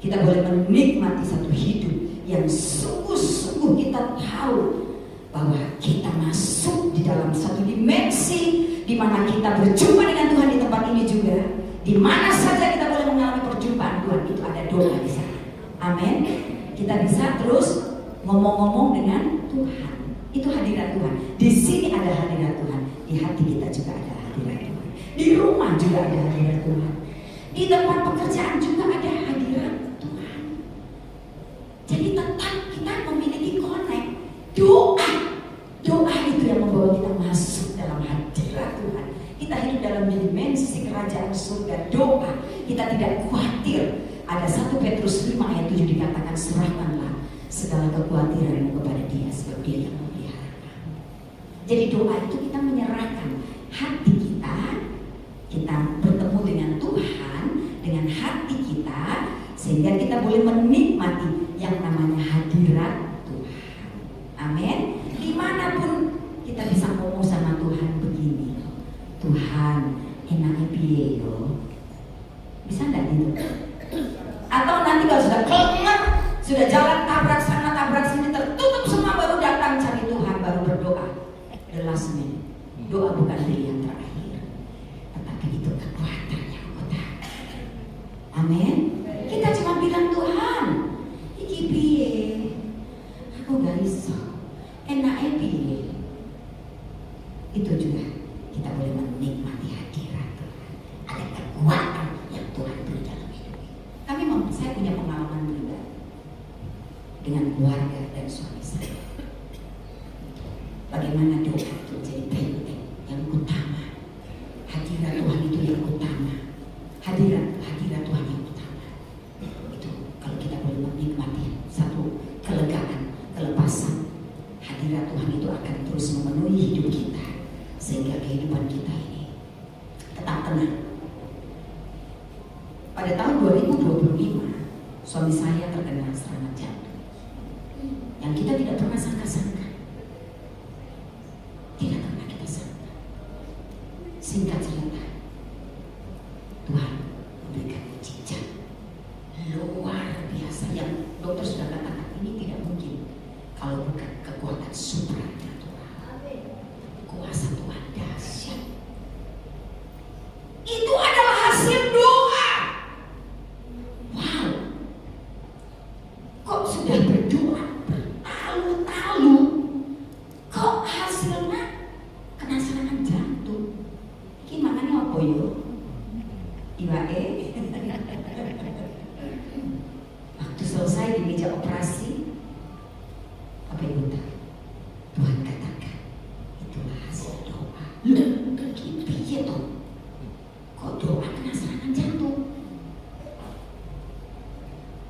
Kita boleh menikmati satu hidup yang sungguh-sungguh kita tahu bahwa kita masuk di dalam satu dimensi di mana kita berjumpa dengan Tuhan di tempat ini juga. Di mana saja kita boleh mengalami perjumpaan Tuhan, itu ada doa di sana. Amin. Kita bisa terus ngomong-ngomong dengan Tuhan. Itu hadirat Tuhan. Di sini ada hadirat Tuhan. Di hati kita juga ada hadirat Tuhan. Di rumah juga ada hadirat Tuhan. Di tempat pekerjaan juga ada hadirat Tuhan. Jadi tetap kita memiliki connect. Doa itu yang membawa kita masuk dalam hadirat Tuhan. Kita hidup dalam dimensi kerajaan surga. Doa. Kita tidak khawatir. Ada 1 Petrus 5 ayat 7 dikatakan, serahkanlah segala kekhawatiranmu kepada Dia, sebab Dia yang memelihara. Jadi doa itu kita menyerahkan hati kita bertemu dengan Tuhan dengan hati kita, sehingga kita boleh menikmati yang namanya hadirat Tuhan. Amin. Dimanapun kita bisa ngomong sama Tuhan begini, Tuhan enaknya piye yo, bisa nggak gitu? Atau nanti kalau sudah kelengar, sudah jalan tabrak sana tabrak sini, tertutup semua, baru datang cari Tuhan, baru berdoa. The last minute. Doa bukan pilihan terakhir, tetapi itu kekuatan yang utama. Amin. Kita cuma bilang, Tuhan iki piye, aku gak iso, enaknya piye. Itu juga kita boleh menikmati hadirat Tuhan. Ada kekuatan yang Tuhan beri dalam hidup. Saya punya pengalaman pribadi dengan keluarga dan suami saya. Bagaimana doa itu jadi penting, yang utama. Hadirat Tuhan itu yang utama. Hadirat Tuhan yang utama. Itu kalau kita boleh menikmati satu kelegaan, kelepasan, hadirat Tuhan itu akan terus memenuhi hidup kita, sehingga kehidupan kita ini tetap tenang. Pada tahun 2025, suami saya terkena serangan jantung yang kita tidak pernah sangka-sangka. Tidak pernah kita sangka. Singkat cerita, Tuhan memberikan mujizat luar biasa yang dokter sudah katakan ini tidak mungkin kalau bukan kekuatan supranatural. Kuasa Tuhan dahsyat. Itu adalah hasil doa. Wow. Kok sudah berdoa bertalu-talu, kok hasilnya kena serangan jantung? Gimana nih apa yo? Iwae. Waktu selesai di meja operasi, apa ibu tahu? Tuhan katakan, itulah hasil doa. Loh, piye toh? Kok doa kena serangan jantung?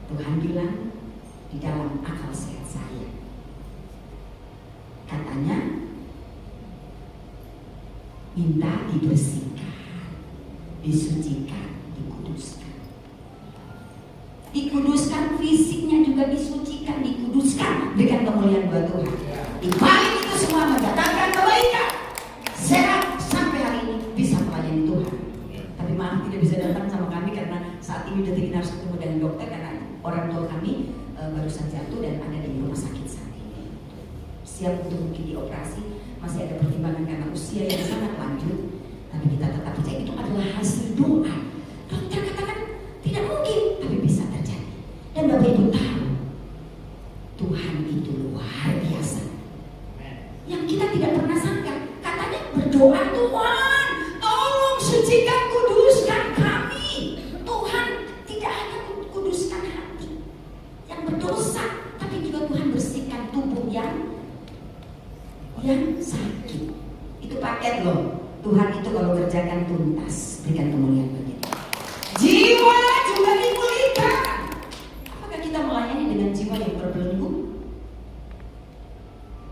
Tuhan bilang di dalam akal sehat saya, katanya minta dibersihkan, disucikan, dikuduskan. Dikuduskan fisiknya juga disucikan, dikuduskan dengan kemuliaan buat Tuhan. Di balik itu semua mendatangkan kebaikan, sehat sampai hari ini bisa melayani Tuhan. Tapi maaf tidak bisa datang sama kami karena saat ini veteriner harus ketemu dengan dokter karena orang tua kami barusan jatuh dan ada di rumah sakit saat ini. Siap untuk mungkin dioperasi, masih ada pertimbangan karena usia yang sangat lanjut. Tapi kita tetap percaya itu adalah hasil doa. Dokter katakan tidak mungkin, tapi bisa terjadi. Dan Bapak Ibu tahu, Tuhan itu luar biasa. Yang kita tidak pernah sangka. Katanya berdoa, Tuhan tolong sucikan, kuduskan kami. Tuhan tidak hanya kuduskan hati yang berdosa, tapi juga Tuhan bersihkan tubuh yang sakit. Itu paket loh. Tuhan itu kalau kerjakan tuntas, berikan kemuliaan bagi Dia. Jiwa juga dipulihkan. Apakah kita melayani dengan jiwa yang berbelenggu?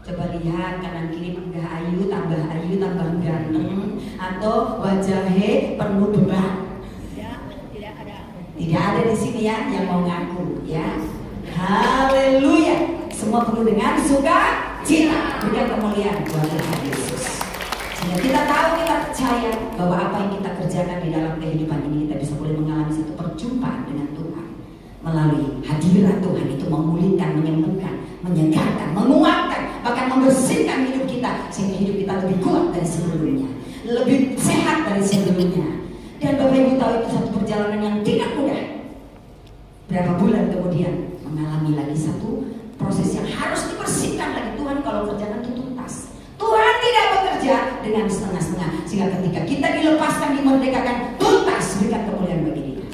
Coba lihat kanan kiri, tambah ayu, tambah ganteng, atau wajahnya penuh beban. Tidak ada di sini ya yang mau ngaku ya. Haleluya. Semua penuh dengan sukacita. Berikan kemuliaan buat Tuhan Yesus. Sehingga kita tahu, kita percaya bahwa apa yang kita kerjakan di dalam kehidupan ini, kita bisa boleh mengalami satu perjumpaan dengan Tuhan. Melalui hadirat Tuhan itu memulihkan, menyembuhkan, menyegarkan, menguatkan, bahkan membersihkan hidup kita. Sehingga hidup kita lebih kuat dari sebelumnya, lebih sehat dari sebelumnya. Dan Bapak Ibu tahu itu satu perjalanan yang tidak mudah. Berapa bulan kemudian mengalami lagi satu proses yang harus dibersihkan lagi. Tuhan kalau kerjakan itu tuntas. Tuhan tidak bekerja dengan setengah-setengah. Sehingga ketika kita dilepaskan, dimerdekakan, tuntas, berikan kemuliaan bagi Dia.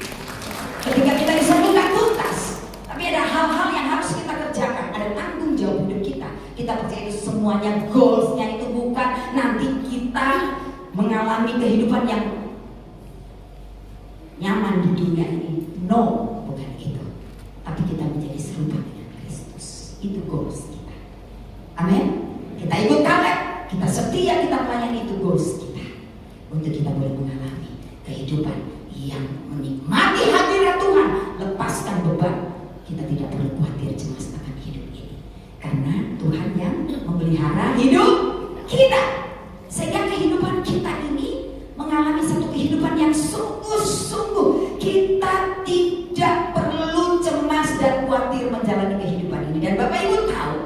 Ketika kita disembuhkan, tuntas. Tapi ada hal-hal yang harus kita kerjakan. Ada tanggung jawab hidup kita. Kita percaya itu semuanya goalsnya itu bukan nanti kita mengalami kehidupan yang nyaman di dunia ini. No, bukan itu. Tapi kita menjadi serupa dengan Kristus. Itu goals kita. Amin. Kita ikut Kaleb, kita setia, kita melayani, itu goals kita. Untuk kita boleh mengalami kehidupan yang menikmati hadirat Tuhan, lepaskan beban. Kita tidak perlu khawatir cemas akan hidup ini, karena Tuhan yang memelihara hidup kita. Sehingga kehidupan kita ini mengalami satu kehidupan yang sungguh-sungguh kita tidak perlu cemas dan khawatir menjalani kehidupan ini. Dan Bapak Ibu tahu,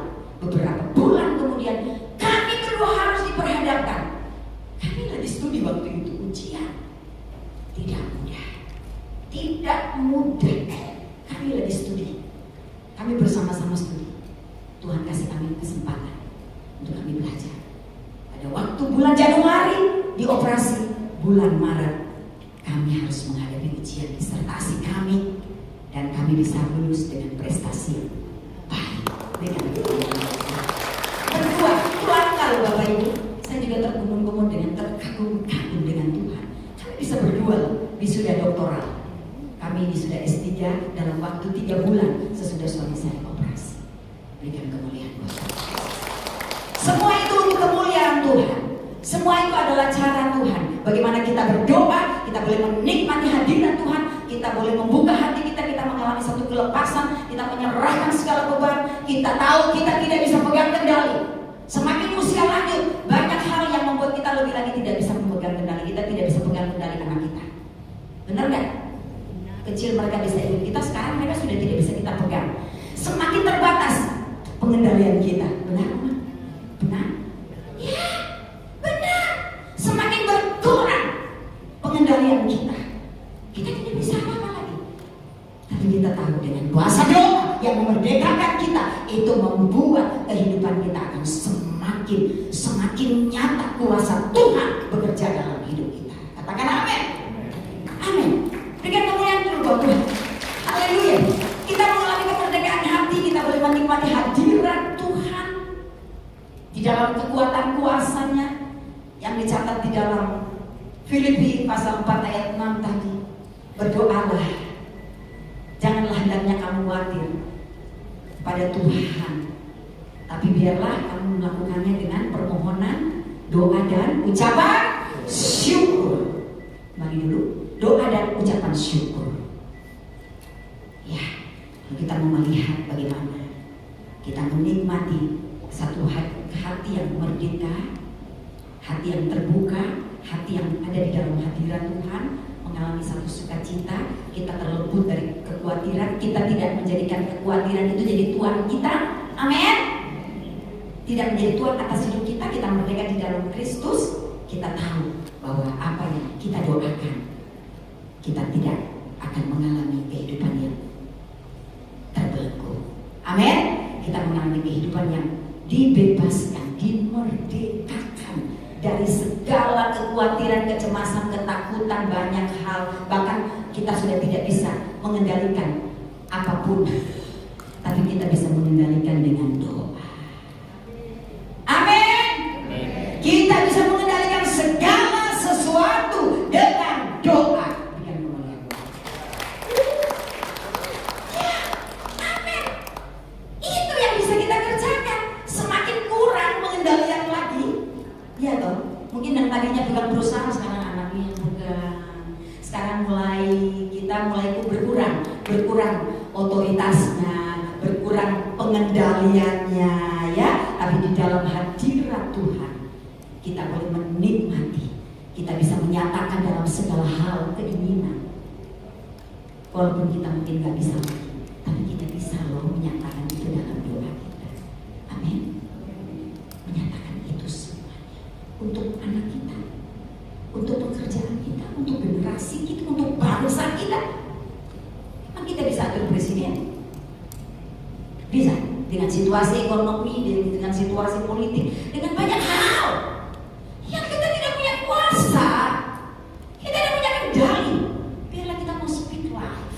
beberapa bulan kemudian kami berdua harus diperhadapkan. Kami lagi studi waktu itu, ujian. Tidak mudah. Tidak mudah. Kami lagi studi. Kami bersama-sama studi. Tuhan kasih kami kesempatan untuk kami belajar. Pada waktu bulan Januari dioperasi, bulan Maret kami harus menghadapi ujian disertasi kami, dan kami bisa lulus dengan prestasi yang baik. Dengan berdua, keluarga loh Bapak Ibu. Saya juga tergumun-gumun dengan terkagum-kagum dengan Tuhan. Kami bisa berdua wisuda doktoral. Kami wisuda S3 dalam waktu 3 bulan sesudah suami saya operasi. Berikan kemuliaan buat Tuhan. Semua itu untuk kemuliaan Tuhan. Semua itu adalah cara Tuhan. Bagaimana kita berdoa, kita boleh menikmati hadirat Tuhan, kita boleh membuka hati kita mengalami satu kelepasan, kita menyerahkan segala beban. Kita tahu kita tidak bisa pegang kendali. Semakin usia lanjut, banyak hal yang membuat kita lebih lagi tidak bisa memegang kendali. Kita tidak bisa pegang kendali anak kita. Benar gak? Kecil mereka bisa ikut kita, sekarang mereka sudah tidak bisa kita pegang. Semakin terbatas pengendalian kita. Benar? Benar? Ya, benar. Semakin berkurang pengendalian kita. Kita tidak bisa apa-apa lagi. Tapi kita tahu dengan kuasa doa yang memerdekakan kita, itu membuat kehidupan kita akan semakin nyata kuasa Tuhan bekerja dalam hidup kita. Katakan amin. Amin. Berikan kemuliaan dulu buat Tuhan. Haleluya. Kita mengalami kemerdekaan hati, kita boleh menikmati hadirat Tuhan di dalam kekuatan kuasanya yang dicatat di dalam Filipi pasal 4 ayat 6 tadi. Berdoalah, janganlah hendaknya kamu khawatir pada Tuhan, tapi biarlah kamu melakukannya dengan permohonan, doa dan ucapan syukur. Mari dulu, doa dan ucapan syukur. Ya, kita mau melihat bagaimana kita menikmati satu hati yang merdeka, hati yang terbuka, hati yang ada di dalam hadirat Tuhan, mengalami satu sukacita. Kita terlebut dari kekhawatiran. Kita tidak menjadikan kekhawatiran itu jadi tuan kita. Amin. Tidak menjadi tuan atas hidup kita. Kita merdeka di dalam Kristus. Kita tahu bahwa apa yang kita doakan, kita tidak akan mengalami kehidupan yang terbelenggu. Amin. Kita mengalami kehidupan yang dibebaskan, dimerdekakan dari segala kekhawatiran, kecemasan, ketakutan, banyak hal. Bahkan kita sudah tidak bisa mengendalikan apapun, tapi kita bisa mengendalikan dengan doa. Amin. Kita bisa mengendalikan segala Mungkin yang tadinya bukan perusahaan sekarang anaknya yang pegang. Sekarang kita mulai berkurang otoritasnya, berkurang pengendaliannya ya. Tapi di dalam hadirat Tuhan kita boleh menikmati, kita bisa menyatakan dalam segala hal keinginan. Walaupun kita mungkin gak bisa lagi, tapi kita bisa loh menyatakan itu dalam doa kita. Amin. Menyatakan itu semuanya untuk anak kita, untuk pekerjaan kita, untuk generasi kita, untuk bangsa kita. Memang kita bisa atur presiden? Bisa. Dengan situasi ekonomi, dengan situasi politik, dengan banyak hal yang kita tidak punya kuasa, kita tidak punya kendali. Biarlah kita mau speak life,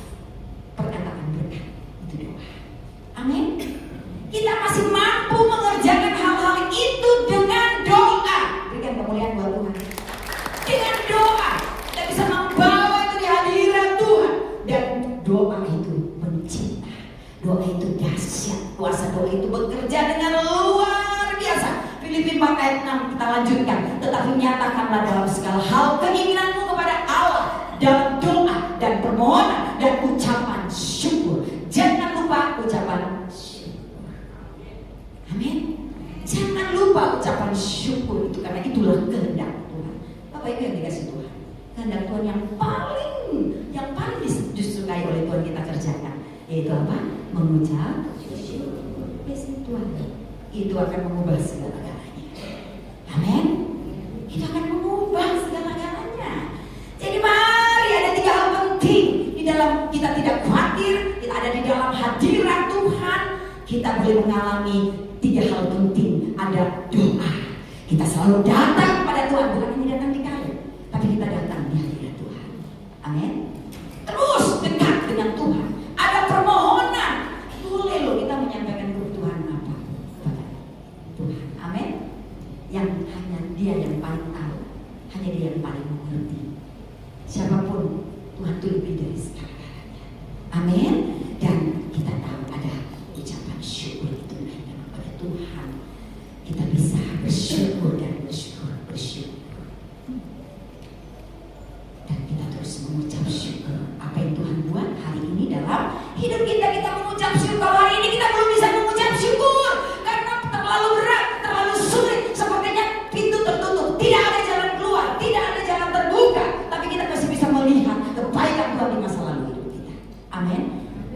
perkataan berkat, itu doa. Amin. Kita masih mampu mengerjakan hal-hal itu dengan doa. Berikan kemuliaan buat Tuhan. Dengan doa kita bisa membawa itu di hadirat Tuhan. Dan doa itu mencipta, doa itu dahsyat, kuasa doa itu bekerja dengan luar biasa. Filipi 4 ayat 6 kita lanjutkan. Tetapi nyatakanlah dalam segala hal keinginanmu kepada Allah dalam doa dan permohonan dan ucapan syukur. Jangan lupa ucapan syukur. Amin. Jangan lupa ucapan syukur itu, karena itulah kehendak Tuhan. Bapak Ibu yang dikasih Tuhan, kehendak Tuhan yang paling disukai oleh Tuhan kita kerjakan, yaitu apa? Mengucap syukur. Biasanya Tuhan itu akan mengubah segala-galanya. Amin. Itu akan mengubah segala-galanya. Jadi mari, ada 3 hal penting di dalam kita tidak khawatir, kita ada di dalam hadirat Tuhan. Kita boleh mengalami 3 hal penting. Ada doa. Kita selalu datang kepada Tuhan, bukan hanya datang di kayu, tapi kita datang di hadirat Tuhan. Amin. Terus dekat dengan Tuhan. Ada permohonan. Boleh loh kita menyampaikan kebutuhan apa kepada Tuhan. Amin. Yang hanya Dia yang paling tahu, hanya Dia yang paling mengerti. Siapapun, Tuhan itu lebih dari segala-galanya. Amin. Dan kita tahu ada ucapan syukur itu hanya kepada Tuhan. Kita bisa bersyukur dan bersyukur. Dan kita terus mengucap syukur apa yang Tuhan buat hari ini dalam hidup kita. Kita mengucap syukur. Kalau hari ini kita belum bisa mengucap syukur karena terlalu berat, terlalu sulit, sepertinya pintu tertutup, tidak ada jalan keluar, tidak ada jalan terbuka, tapi kita masih bisa melihat kebaikan Tuhan di masa lalu hidup kita. Amin.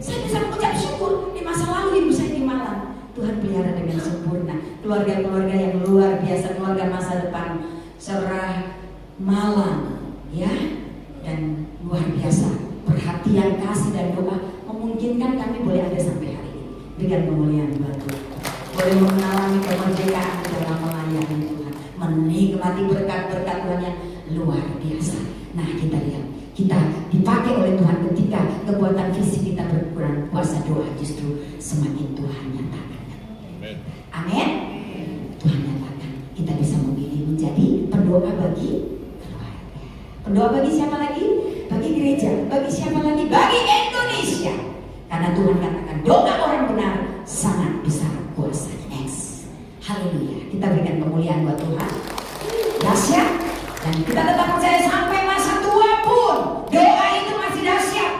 Saya bisa mengucap syukur di masa lalu ibu saya di Malang. Tuhan pelihara dengan sempurna. Keluarga-keluarga yang luar biasa, keluarga masa depan Serah Malang, ya, dan luar biasa perhatian, kasih dan doa memungkinkan kami boleh ada sampai hari ini. Berikan kemuliaan buat Tuhan. Boleh mengalami kemerdekaan dalam melayani Tuhan, menikmati berkat-berkat Tuhan yang luar biasa. Nah, kita lihat, kita dipakai oleh Tuhan ketika kekuatan fisik kita berkurang, kuasa doa justru semakin Tuhan nyatakan. Amin. Tuhan nyatakan kita bisa memilih menjadi pendoa bagi keluarga. Pendoa bagi siapa lagi? Bagi gereja. Bagi siapa lagi? Bagi Indonesia. Karena Tuhan katakan doa orang benar sangat besar kuasanya. Haleluya. Kita berikan kemuliaan buat Tuhan. Dahsyat. Dan kita tetap percaya sampai masa tua pun doa itu masih dahsyat.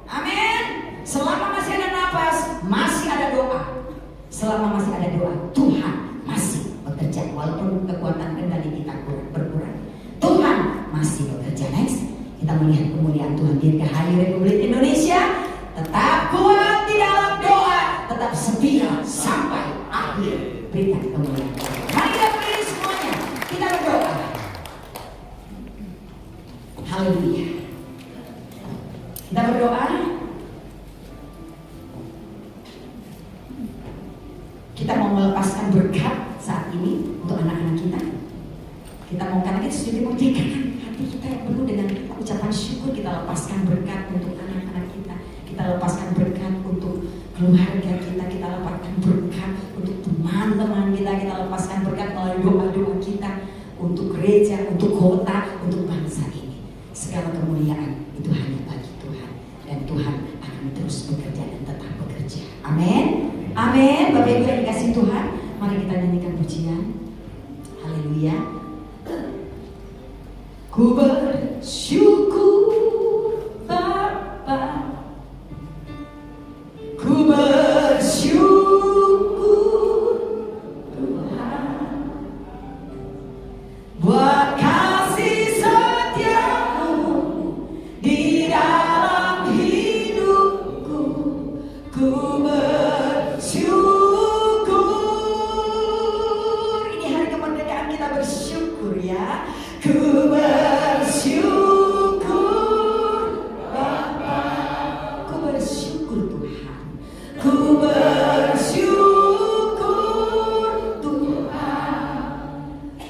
Amin. Selama masih ada nafas, masih ada doa. Selama masih ada doa, Tuhan masih bekerja. Walaupun kekuatan kendali kita berkurang, Tuhan masih bekerja. Next, kita melihat kemuliaan Tuhan. Dirgahayu Republik Indonesia tetap kuat di dalam doa, tetap setia sampai akhir. Berikan kemuliaan. Mari kita berdiri semuanya, kita berdoa. Haleluya. Kita berdoa. Kita mau melepaskan berkat saat ini untuk anak-anak kita. Kita mau, karena kita sudah dimerdekakan hati kita yang penuh dengan ucapan syukur. Kita lepaskan berkat untuk anak-anak kita. Kita lepaskan berkat untuk keluarga kita. Kita lepaskan berkat untuk teman-teman kita. Kita lepaskan berkat melalui doa-doa kita untuk gereja, untuk kota, untuk bangsa ini. Segala kemuliaan itu hanya bagi Tuhan. Dan Tuhan akan terus bekerja dan tetap bekerja. Amin. Amin. Bapak Ibu yang dikasih Tuhan, mari kita nyanyikan pujian. Haleluya. Ku bersyukur Bapa, ku bersyukur Tuhan buat kasih setiamu di dalam hidupku. Ku bersyukur. Ini hari kemerdekaan, kita bersyukur ya. Ku bersyukur Bapa, ku bersyukur Tuhan, ku bersyukur Tuhan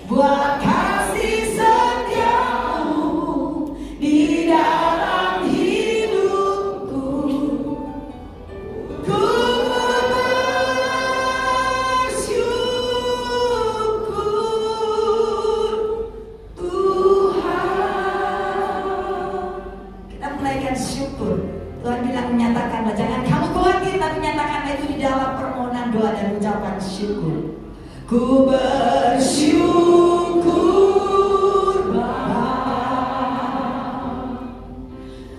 buat kasih setiamu di dalam hidupku. Ku syukur. Tuhan bilang menyatakanlah, jangan kamu khawatir, tapi nyatakanlah itu di dalam permohonan doa dan ucapan syukur. Ku bersyukur Bapa,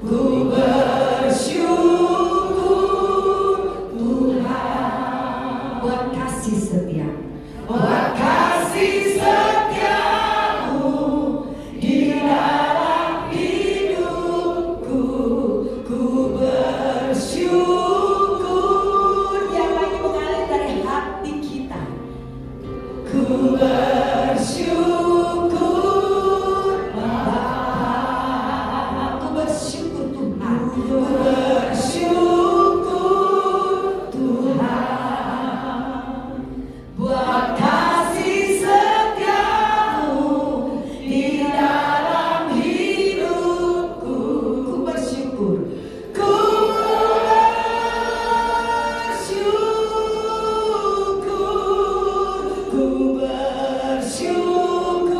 ku bersyukur Tuhan buat kasih setia, buat kasih setiamu di dalam hidupku. Ku bersyukur, yang lagi mengalir dari hati kita. Ku bersyukur Bapa, ku bersyukur Tuhan, ku bersyukur Tuhan buat kasih setiamu di dalam hidupku. Ku bersyukur, ku bersyukur, ku bersyukur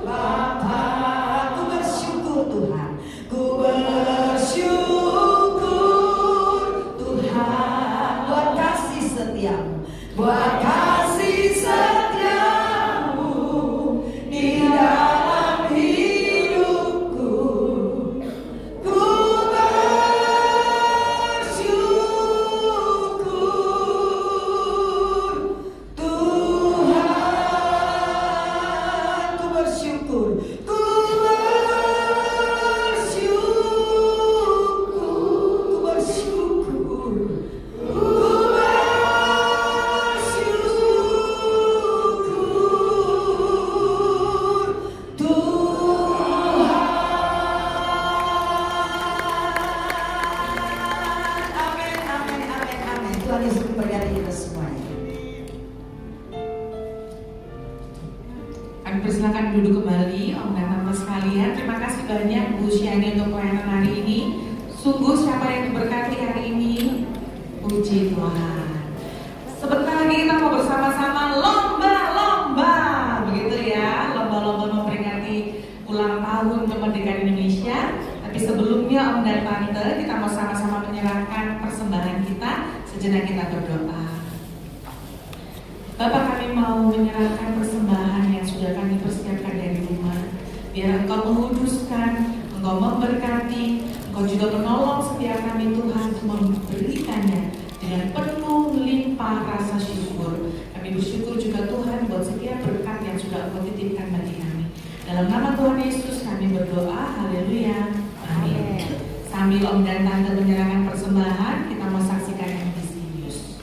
Bapa, ku bersyukur Tuhan, ku bersyukur Tuhan buat kasih setiamu, buat kasih setiamu di dalam hidupku. Ku bersyukur Tuhan, ku bersyukur, ku bersyukur, ku bersyukur, Amin, amin, amin, amin. Tuhan Yesus memberkati kita semuanya. Kami persilakan duduk kembali, Om dan Tante sekalian. Terima kasih banyak Bu Syani untuk pelayanan hari ini. Sungguh siapa yang diberkati hari ini, puji Tuhan. Sebentar lagi kita mau bersama-sama lomba-lomba, begitu ya, lomba-lomba memperingati ulang tahun kemerdekaan Indonesia. Tapi sebelumnya Om dan Tante, kita mau sama-sama menyerahkan persembahan kita. Sejenak kita berdoa. Bapak, kami mau menyerahkan persembahan yang sudah kami persiapkan dari rumah. Biar Engkau menguduskan, Engkau memberkati, Engkau juga menolong setiap kami Tuhan untuk memberikannya dengan penuh limpah rasa syukur. Kami bersyukur juga Tuhan buat setiap berkat yang sudah Engkau titipkan bagi kami. Dalam nama Tuhan Yesus kami berdoa, haleluya, amin. Sambil Om dan Tante menyerahkan persembahan, kita mau saksikan MTC News.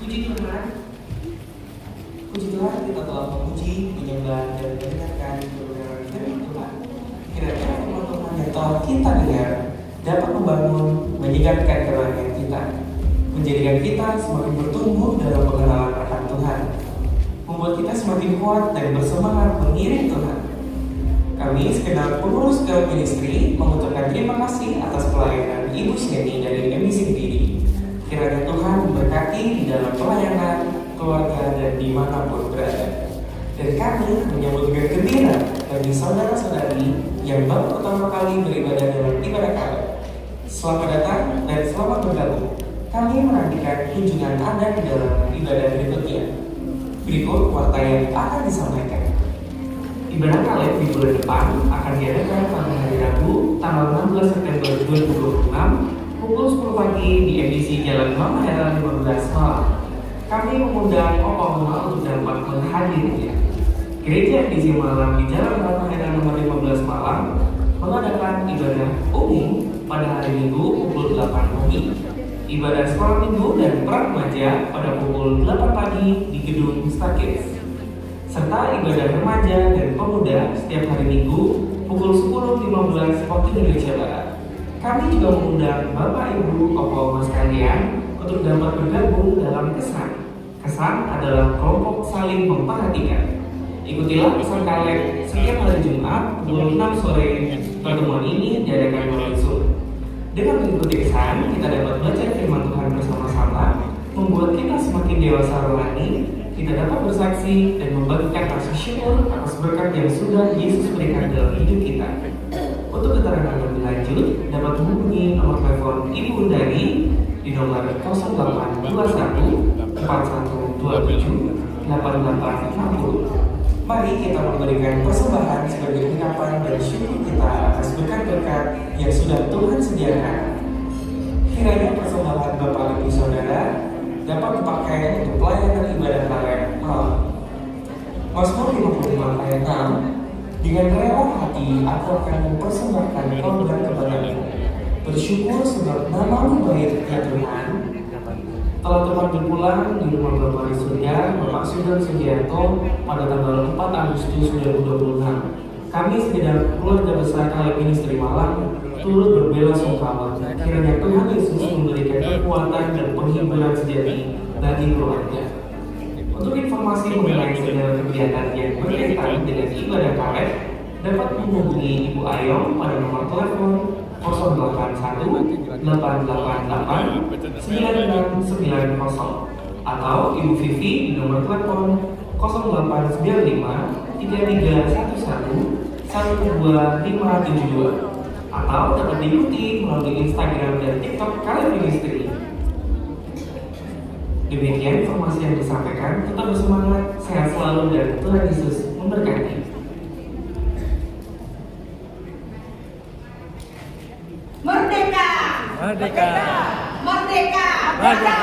Puji Tuhan, puji Tuhan, kita telah memuji, menyembah, dan mendengarkan kebenaran firman Tuhan. Kiranya firman Tuhan yang telah kita dengar dapat membangun, menyegarkan kerohanian kita, menjadikan kita semakin bertumbuh dalam pengenalan akan Tuhan, membuat kita semakin kuat dan bersemangat mengiring Tuhan. Kami segenap pengurus Gaul Ministry mengucapkan terima kasih atas pelayanan Ibu Syeni dari MBC PD. Kiranya Tuhan memberkati di dalam pelayanan, keluarga, dan dimanapun berada. Dan kami menyambut dengan gembira bagi saudara-saudari yang baru pertama kali beribadah dalam ibadah kami. Selamat datang dan selamat bergabung. Kami menantikan kunjungan Anda di dalam ibadah berikutnya. Berikut warta yang akan disampaikan. Ibadah Kaleb di bulan depan akan diadakan pada hari Rabu, tanggal 16 September 2026, pukul 10 pagi di edisi Jalan Mama Hera 15 Malang. Kami mengundang Oma untuk dapat menghadirinya. Gereja edisi Malang di Jalan Mama Hera nomor 15 Malang mengadakan ibadah umum pada hari Minggu pukul 8 pagi. Ibadah sekolah minggu dan pra remaja pada pukul 8 pagi di gedung Stakis, serta ibadah remaja dan pemuda setiap hari Minggu pukul 10.15 waktu Indonesia Barat. Kami juga mengundang Bapak Ibu Oma sekalian untuk dapat bergabung dalam kesan. Kesan adalah kelompok saling memperhatikan. Ikutilah pesan Kaleb setiap hari Jumat pukul 6 sore. Pertemuan ini diadakan melalui Zoom. Dengan mengikuti kesan, kita dapat belajar firman Tuhan bersama-sama, membuat kita semakin dewasa rohani, kita dapat bersaksi dan membagikan rasa syukur atas berkat yang sudah Yesus berikan dalam hidup kita. Untuk keterangan lebih lanjut, dapat menghubungi nomor telepon Ibu Undari di nomor 0821 4127 8860. Mari kita memberikan persembahan sebagai ungkapan dan syukur kita atas berkat-berkat yang sudah Tuhan sediakan. Kiranya persembahan Bapak Ibu Saudara dapat dipakai untuk pelayanan ibadah Kaleb malam. Mazmur 55 ayat 6, dengan rela hati aku akan mempersembahkan korban kepadamu. Bersyukur sebab nama-Mu baik ya Tuhan. Telah tepat berpulang di rumah Bapak di surga, Bapak Sugeng Sugiarto pada tanggal 4 Agustus 2026. Kami segenap keluarga besar Kaleb Ministry Malang turut berbela-sungkawa. Kiranya Tuhan Yesus memberikan kekuatan dan penghiburan sejati bagi keluarga. Untuk informasi mengenai segala kegiatan yang berkaitan dengan ibadah Kaleb, dapat menghubungi Ibu Ayong pada nomor telepon 081 888 9690 atau Ibu Vivi di nomor telepon 0895 3311 12572 atau dapat diikuti melalui Instagram dan TikTok Kaleb Ministry. Demikian informasi yang disampaikan. Tetap bersemangat, sehat selalu, dan Tuhan Yesus memberkati. Merdeka! Merdeka! Merdeka! Merdeka!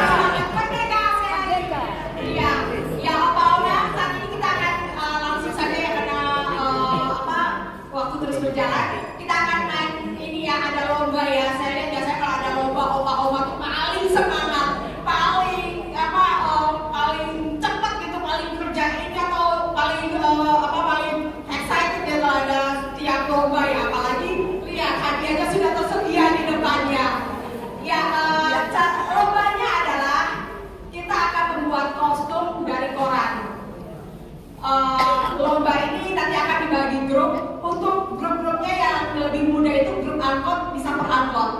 Merdeka! Merdeka! Iya, ya Pak Ona, saat ini kita akan langsung saja ya karena waktu terus berjalan. Kita akan main ini ya, ada lomba ya. Saya lihat biasanya kalau ada lomba oma-oma tuh paling semangat, paling paling cepat gitu, paling kerjain atau paling paling excited ya kalau ada tiap lomba ya. Apalagi lihat hadiahnya sudah tersedia di depannya. Ya, lombanya adalah kita akan membuat kostum dari koran. Lomba ini nanti akan dibagi grup. Untuk grup-grupnya yang lebih muda itu grup angkot bisa per angkot.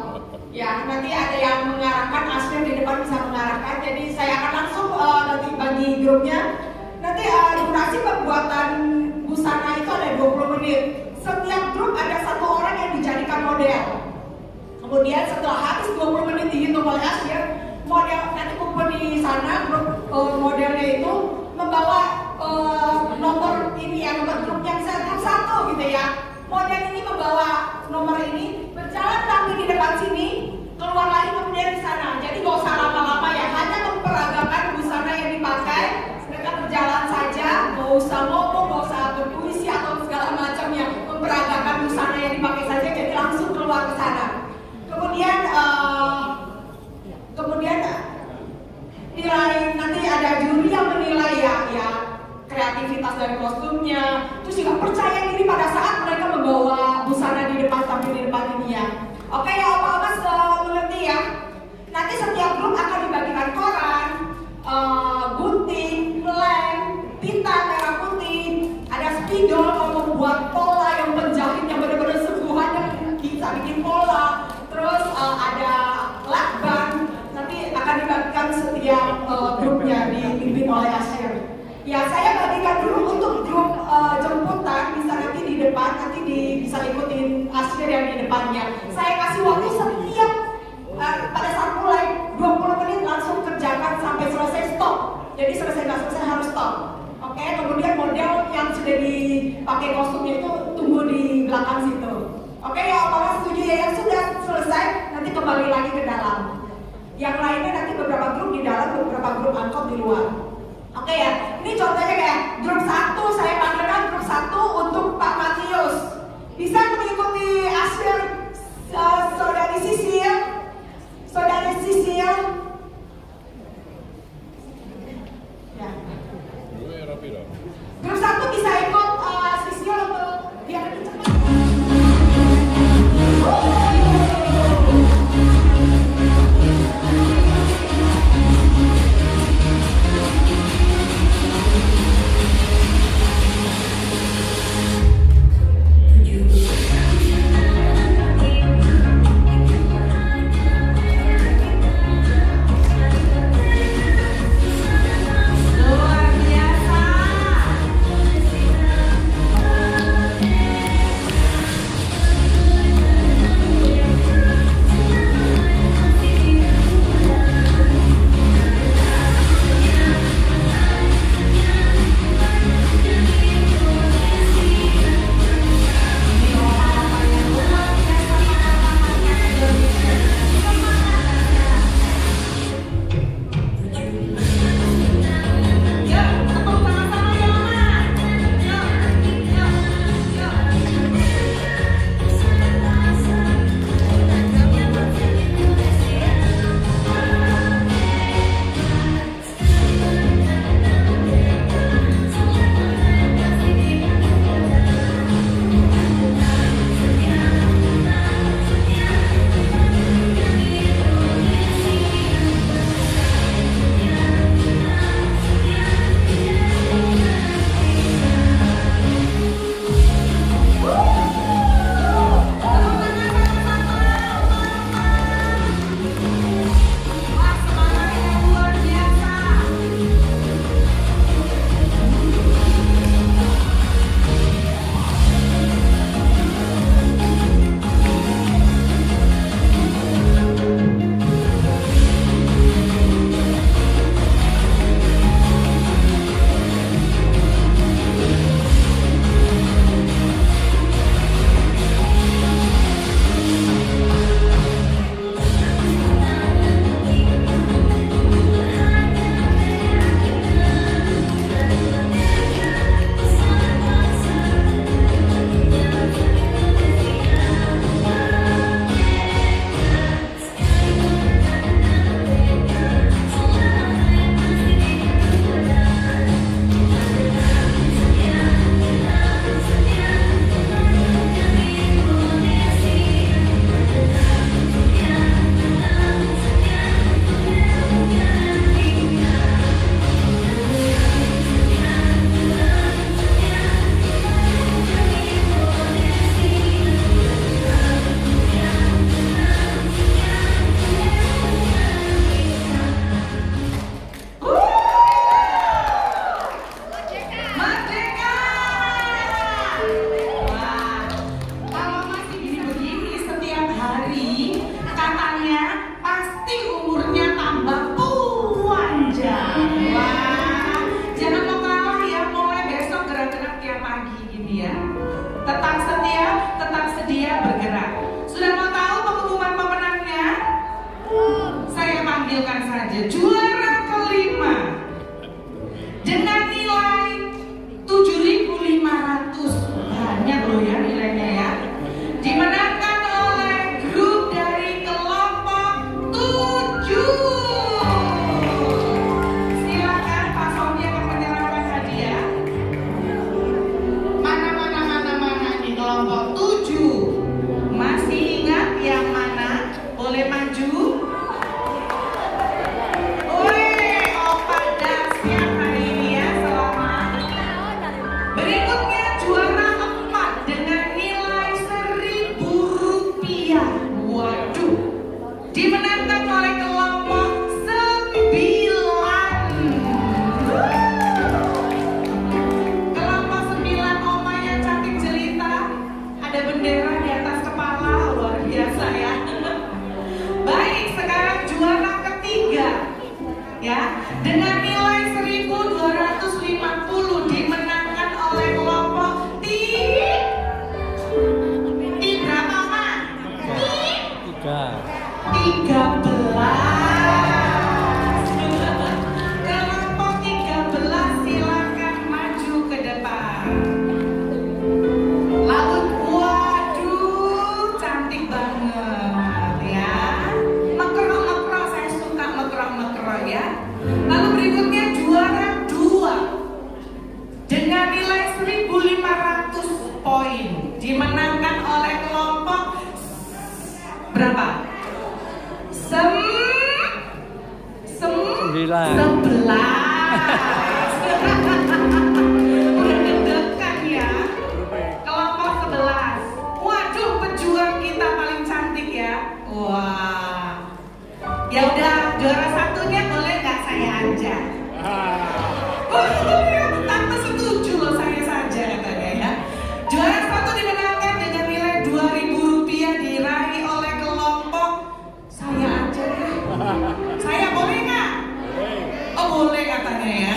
Ya, nanti ada yang mengarahkan, Asri di depan bisa mengarahkan. Jadi saya akan langsung nanti bagi grupnya. Nanti durasi pembuatan busana itu ada 20 menit. Setiap grup ada satu orang yang dijadikan model. Kemudian setelah habis 20 menit dihitung oleh Asri, model nanti kumpul di sana, grup modelnya itu membawa nomor ini ya, nomor grupnya bisa grup 1 gitu ya. Model ini membawa nomor ini, berjalan tampil di depan sini, keluar lagi kemudian di sana. Jadi gak usah lama-lama ya, hanya memperagakan busana yang dipakai. Mereka berjalan saja, gak usah ngomong, gak usah berpuisi atau segala macam ya. Memperagakan busana yang dipakai saja, jadi langsung keluar ke sana. Kemudian nilai, nanti ada juri yang menilai ya kreativitas dari kostumnya, terus juga percaya diri pada saat mereka membawa busana di depan, tampil di depan ini ya. Oke ya, Opa-Opa mengerti ya. Nanti setiap grup akan dibagikan koran, gunting, lem, pita merah putih, ada spidol kalau membuat pola yang penjahit yang benar-benar sungguhan yang bisa bikin pola, terus ada lakban. Nanti akan dibagikan setiap grupnya dipimpin oleh Asher. Ya, saya bagikan dulu untuk grup jemputan bisa nanti di depan, nanti bisa ikutin Asher yang di depannya. Saya kasih waktu setiap pada saat mulai 20 menit langsung kerjakan sampai selesai stop. jadi selesai nggak selesai harus stop. Oke, kemudian model yang sudah dipakai kostumnya itu tunggu di belakang situ. Oke ya, Bapak setuju ya? Yang sudah selesai nanti kembali lagi ke dalam. Yang lainnya nanti beberapa grup di dalam, beberapa grup angkot di luar. Oke ya, ini contohnya kayak grup 1, saya panggilkan grup 1 untuk Pak Matius. Bisa mengikuti Asyir, Saudari Sisil? Saudari Sisil? Ya. Grup 1 bisa ikut Sisil untuk biar lebih cepat. Masih ingat yang mana? Boleh maju? Berapa? Sembilan. 11. Udah deg-degan ya. Kelompok 11. Waduh, pejuang kita paling cantik ya. Wah. Ya udah, juara satunya boleh nggak saya ajak? Tante setuju loh, saya saja katanya ya. Juara satu dimenangkan dengan nilai Rp2.000 diraih oleh kelompok saya aja ya. Saya boleh nggak? Oh boleh katanya ya.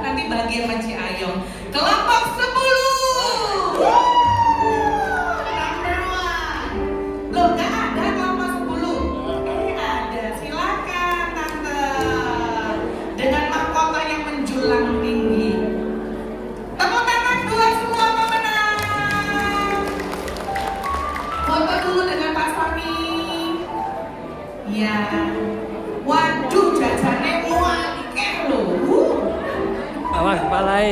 Nanti bagi sama Ci Ayong. Kelompok 10. Number one. Loh nggak ada kelompok 10? Ada. Silakan tante. Dengan mahkota yang menjulang tinggi. Tepuk tangan buat semua pemenang. Foto dulu dengan Pak Sami. Ya. Waduh, jajannya muakeh loh. Awas kepala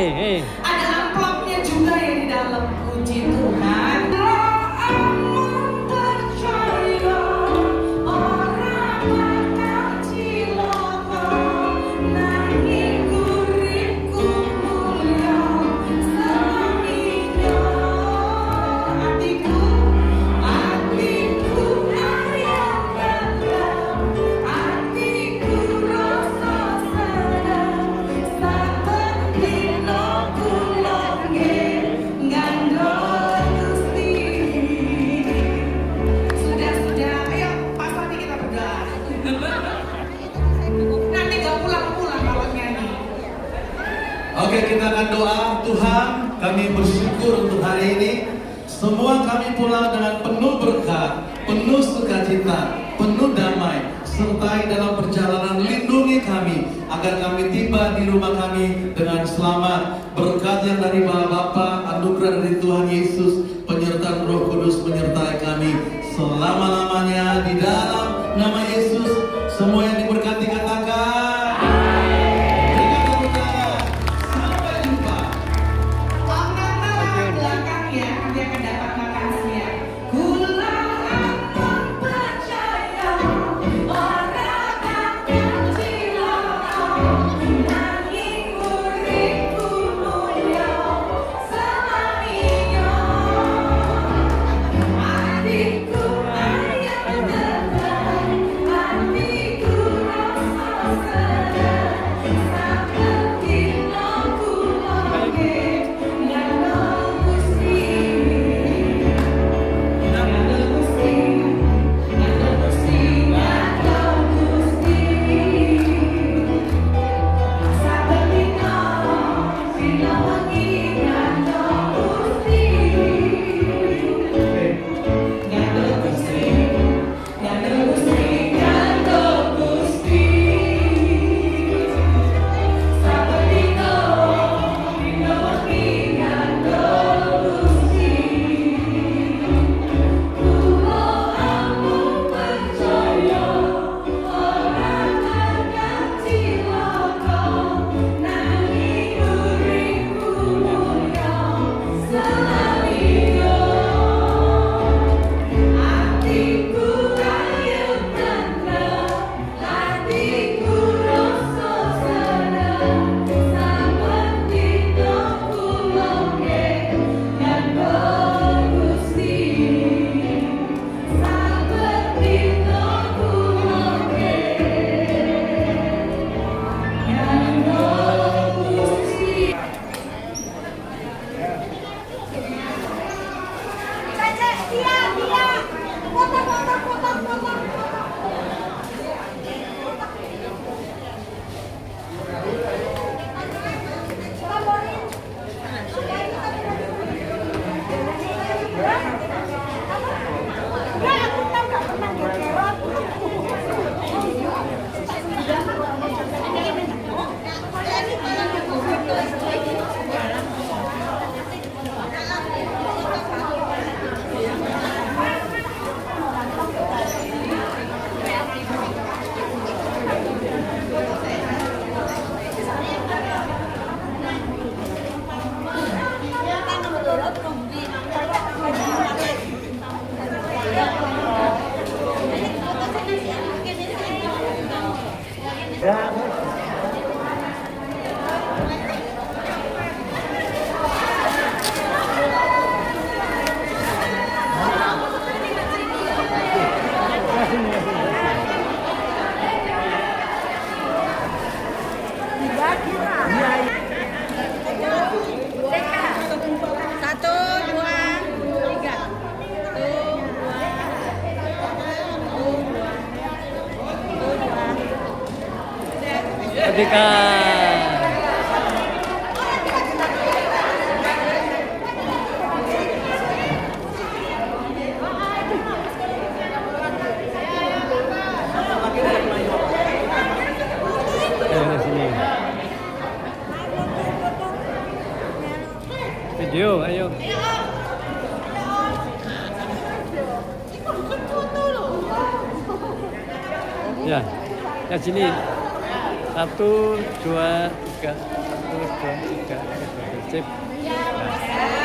Ada amplopnya juga ya di dalam. Puji Tuhan. Aman percaya orang bakal cilaka, nanging uripku mulya selaminya. Hatiku ayam tenang, hatiku rasa senang, saben dina kula nganggo Gusti. Sudah, ayo Pak Sami kita berdoa. Nanti gak pulang-pulang kalau nyanyi. Oke, kita akan doa. Tuhan, kami bersyukur untuk hari ini. Semua kami pulang dengan penuh berkat, penuh sukacita, penuh damai. Sertai dalam perjalanan, lindungi kami agar kami tiba di rumah kami dengan selamat. Berkat yang dari Bapa, anugerah dari Tuhan Yesus, penyertaan Roh Kudus menyertai kami selama-lamanya di dalam nama Yesus. Semua yang diberkati katakan. Berikan tepuk tangan. Sampai jumpa. Orang belakang ya, nanti akan dapat makan siang. Kula aman percaya orang akan cilaka, nanging uripku mulya selaminya. Hatiku ayam tenang, Merdeka. Ayo sini. Video, ayo. Ya, ya sini. 1, 2, 3. 1, 2, 3. Sip. Nah.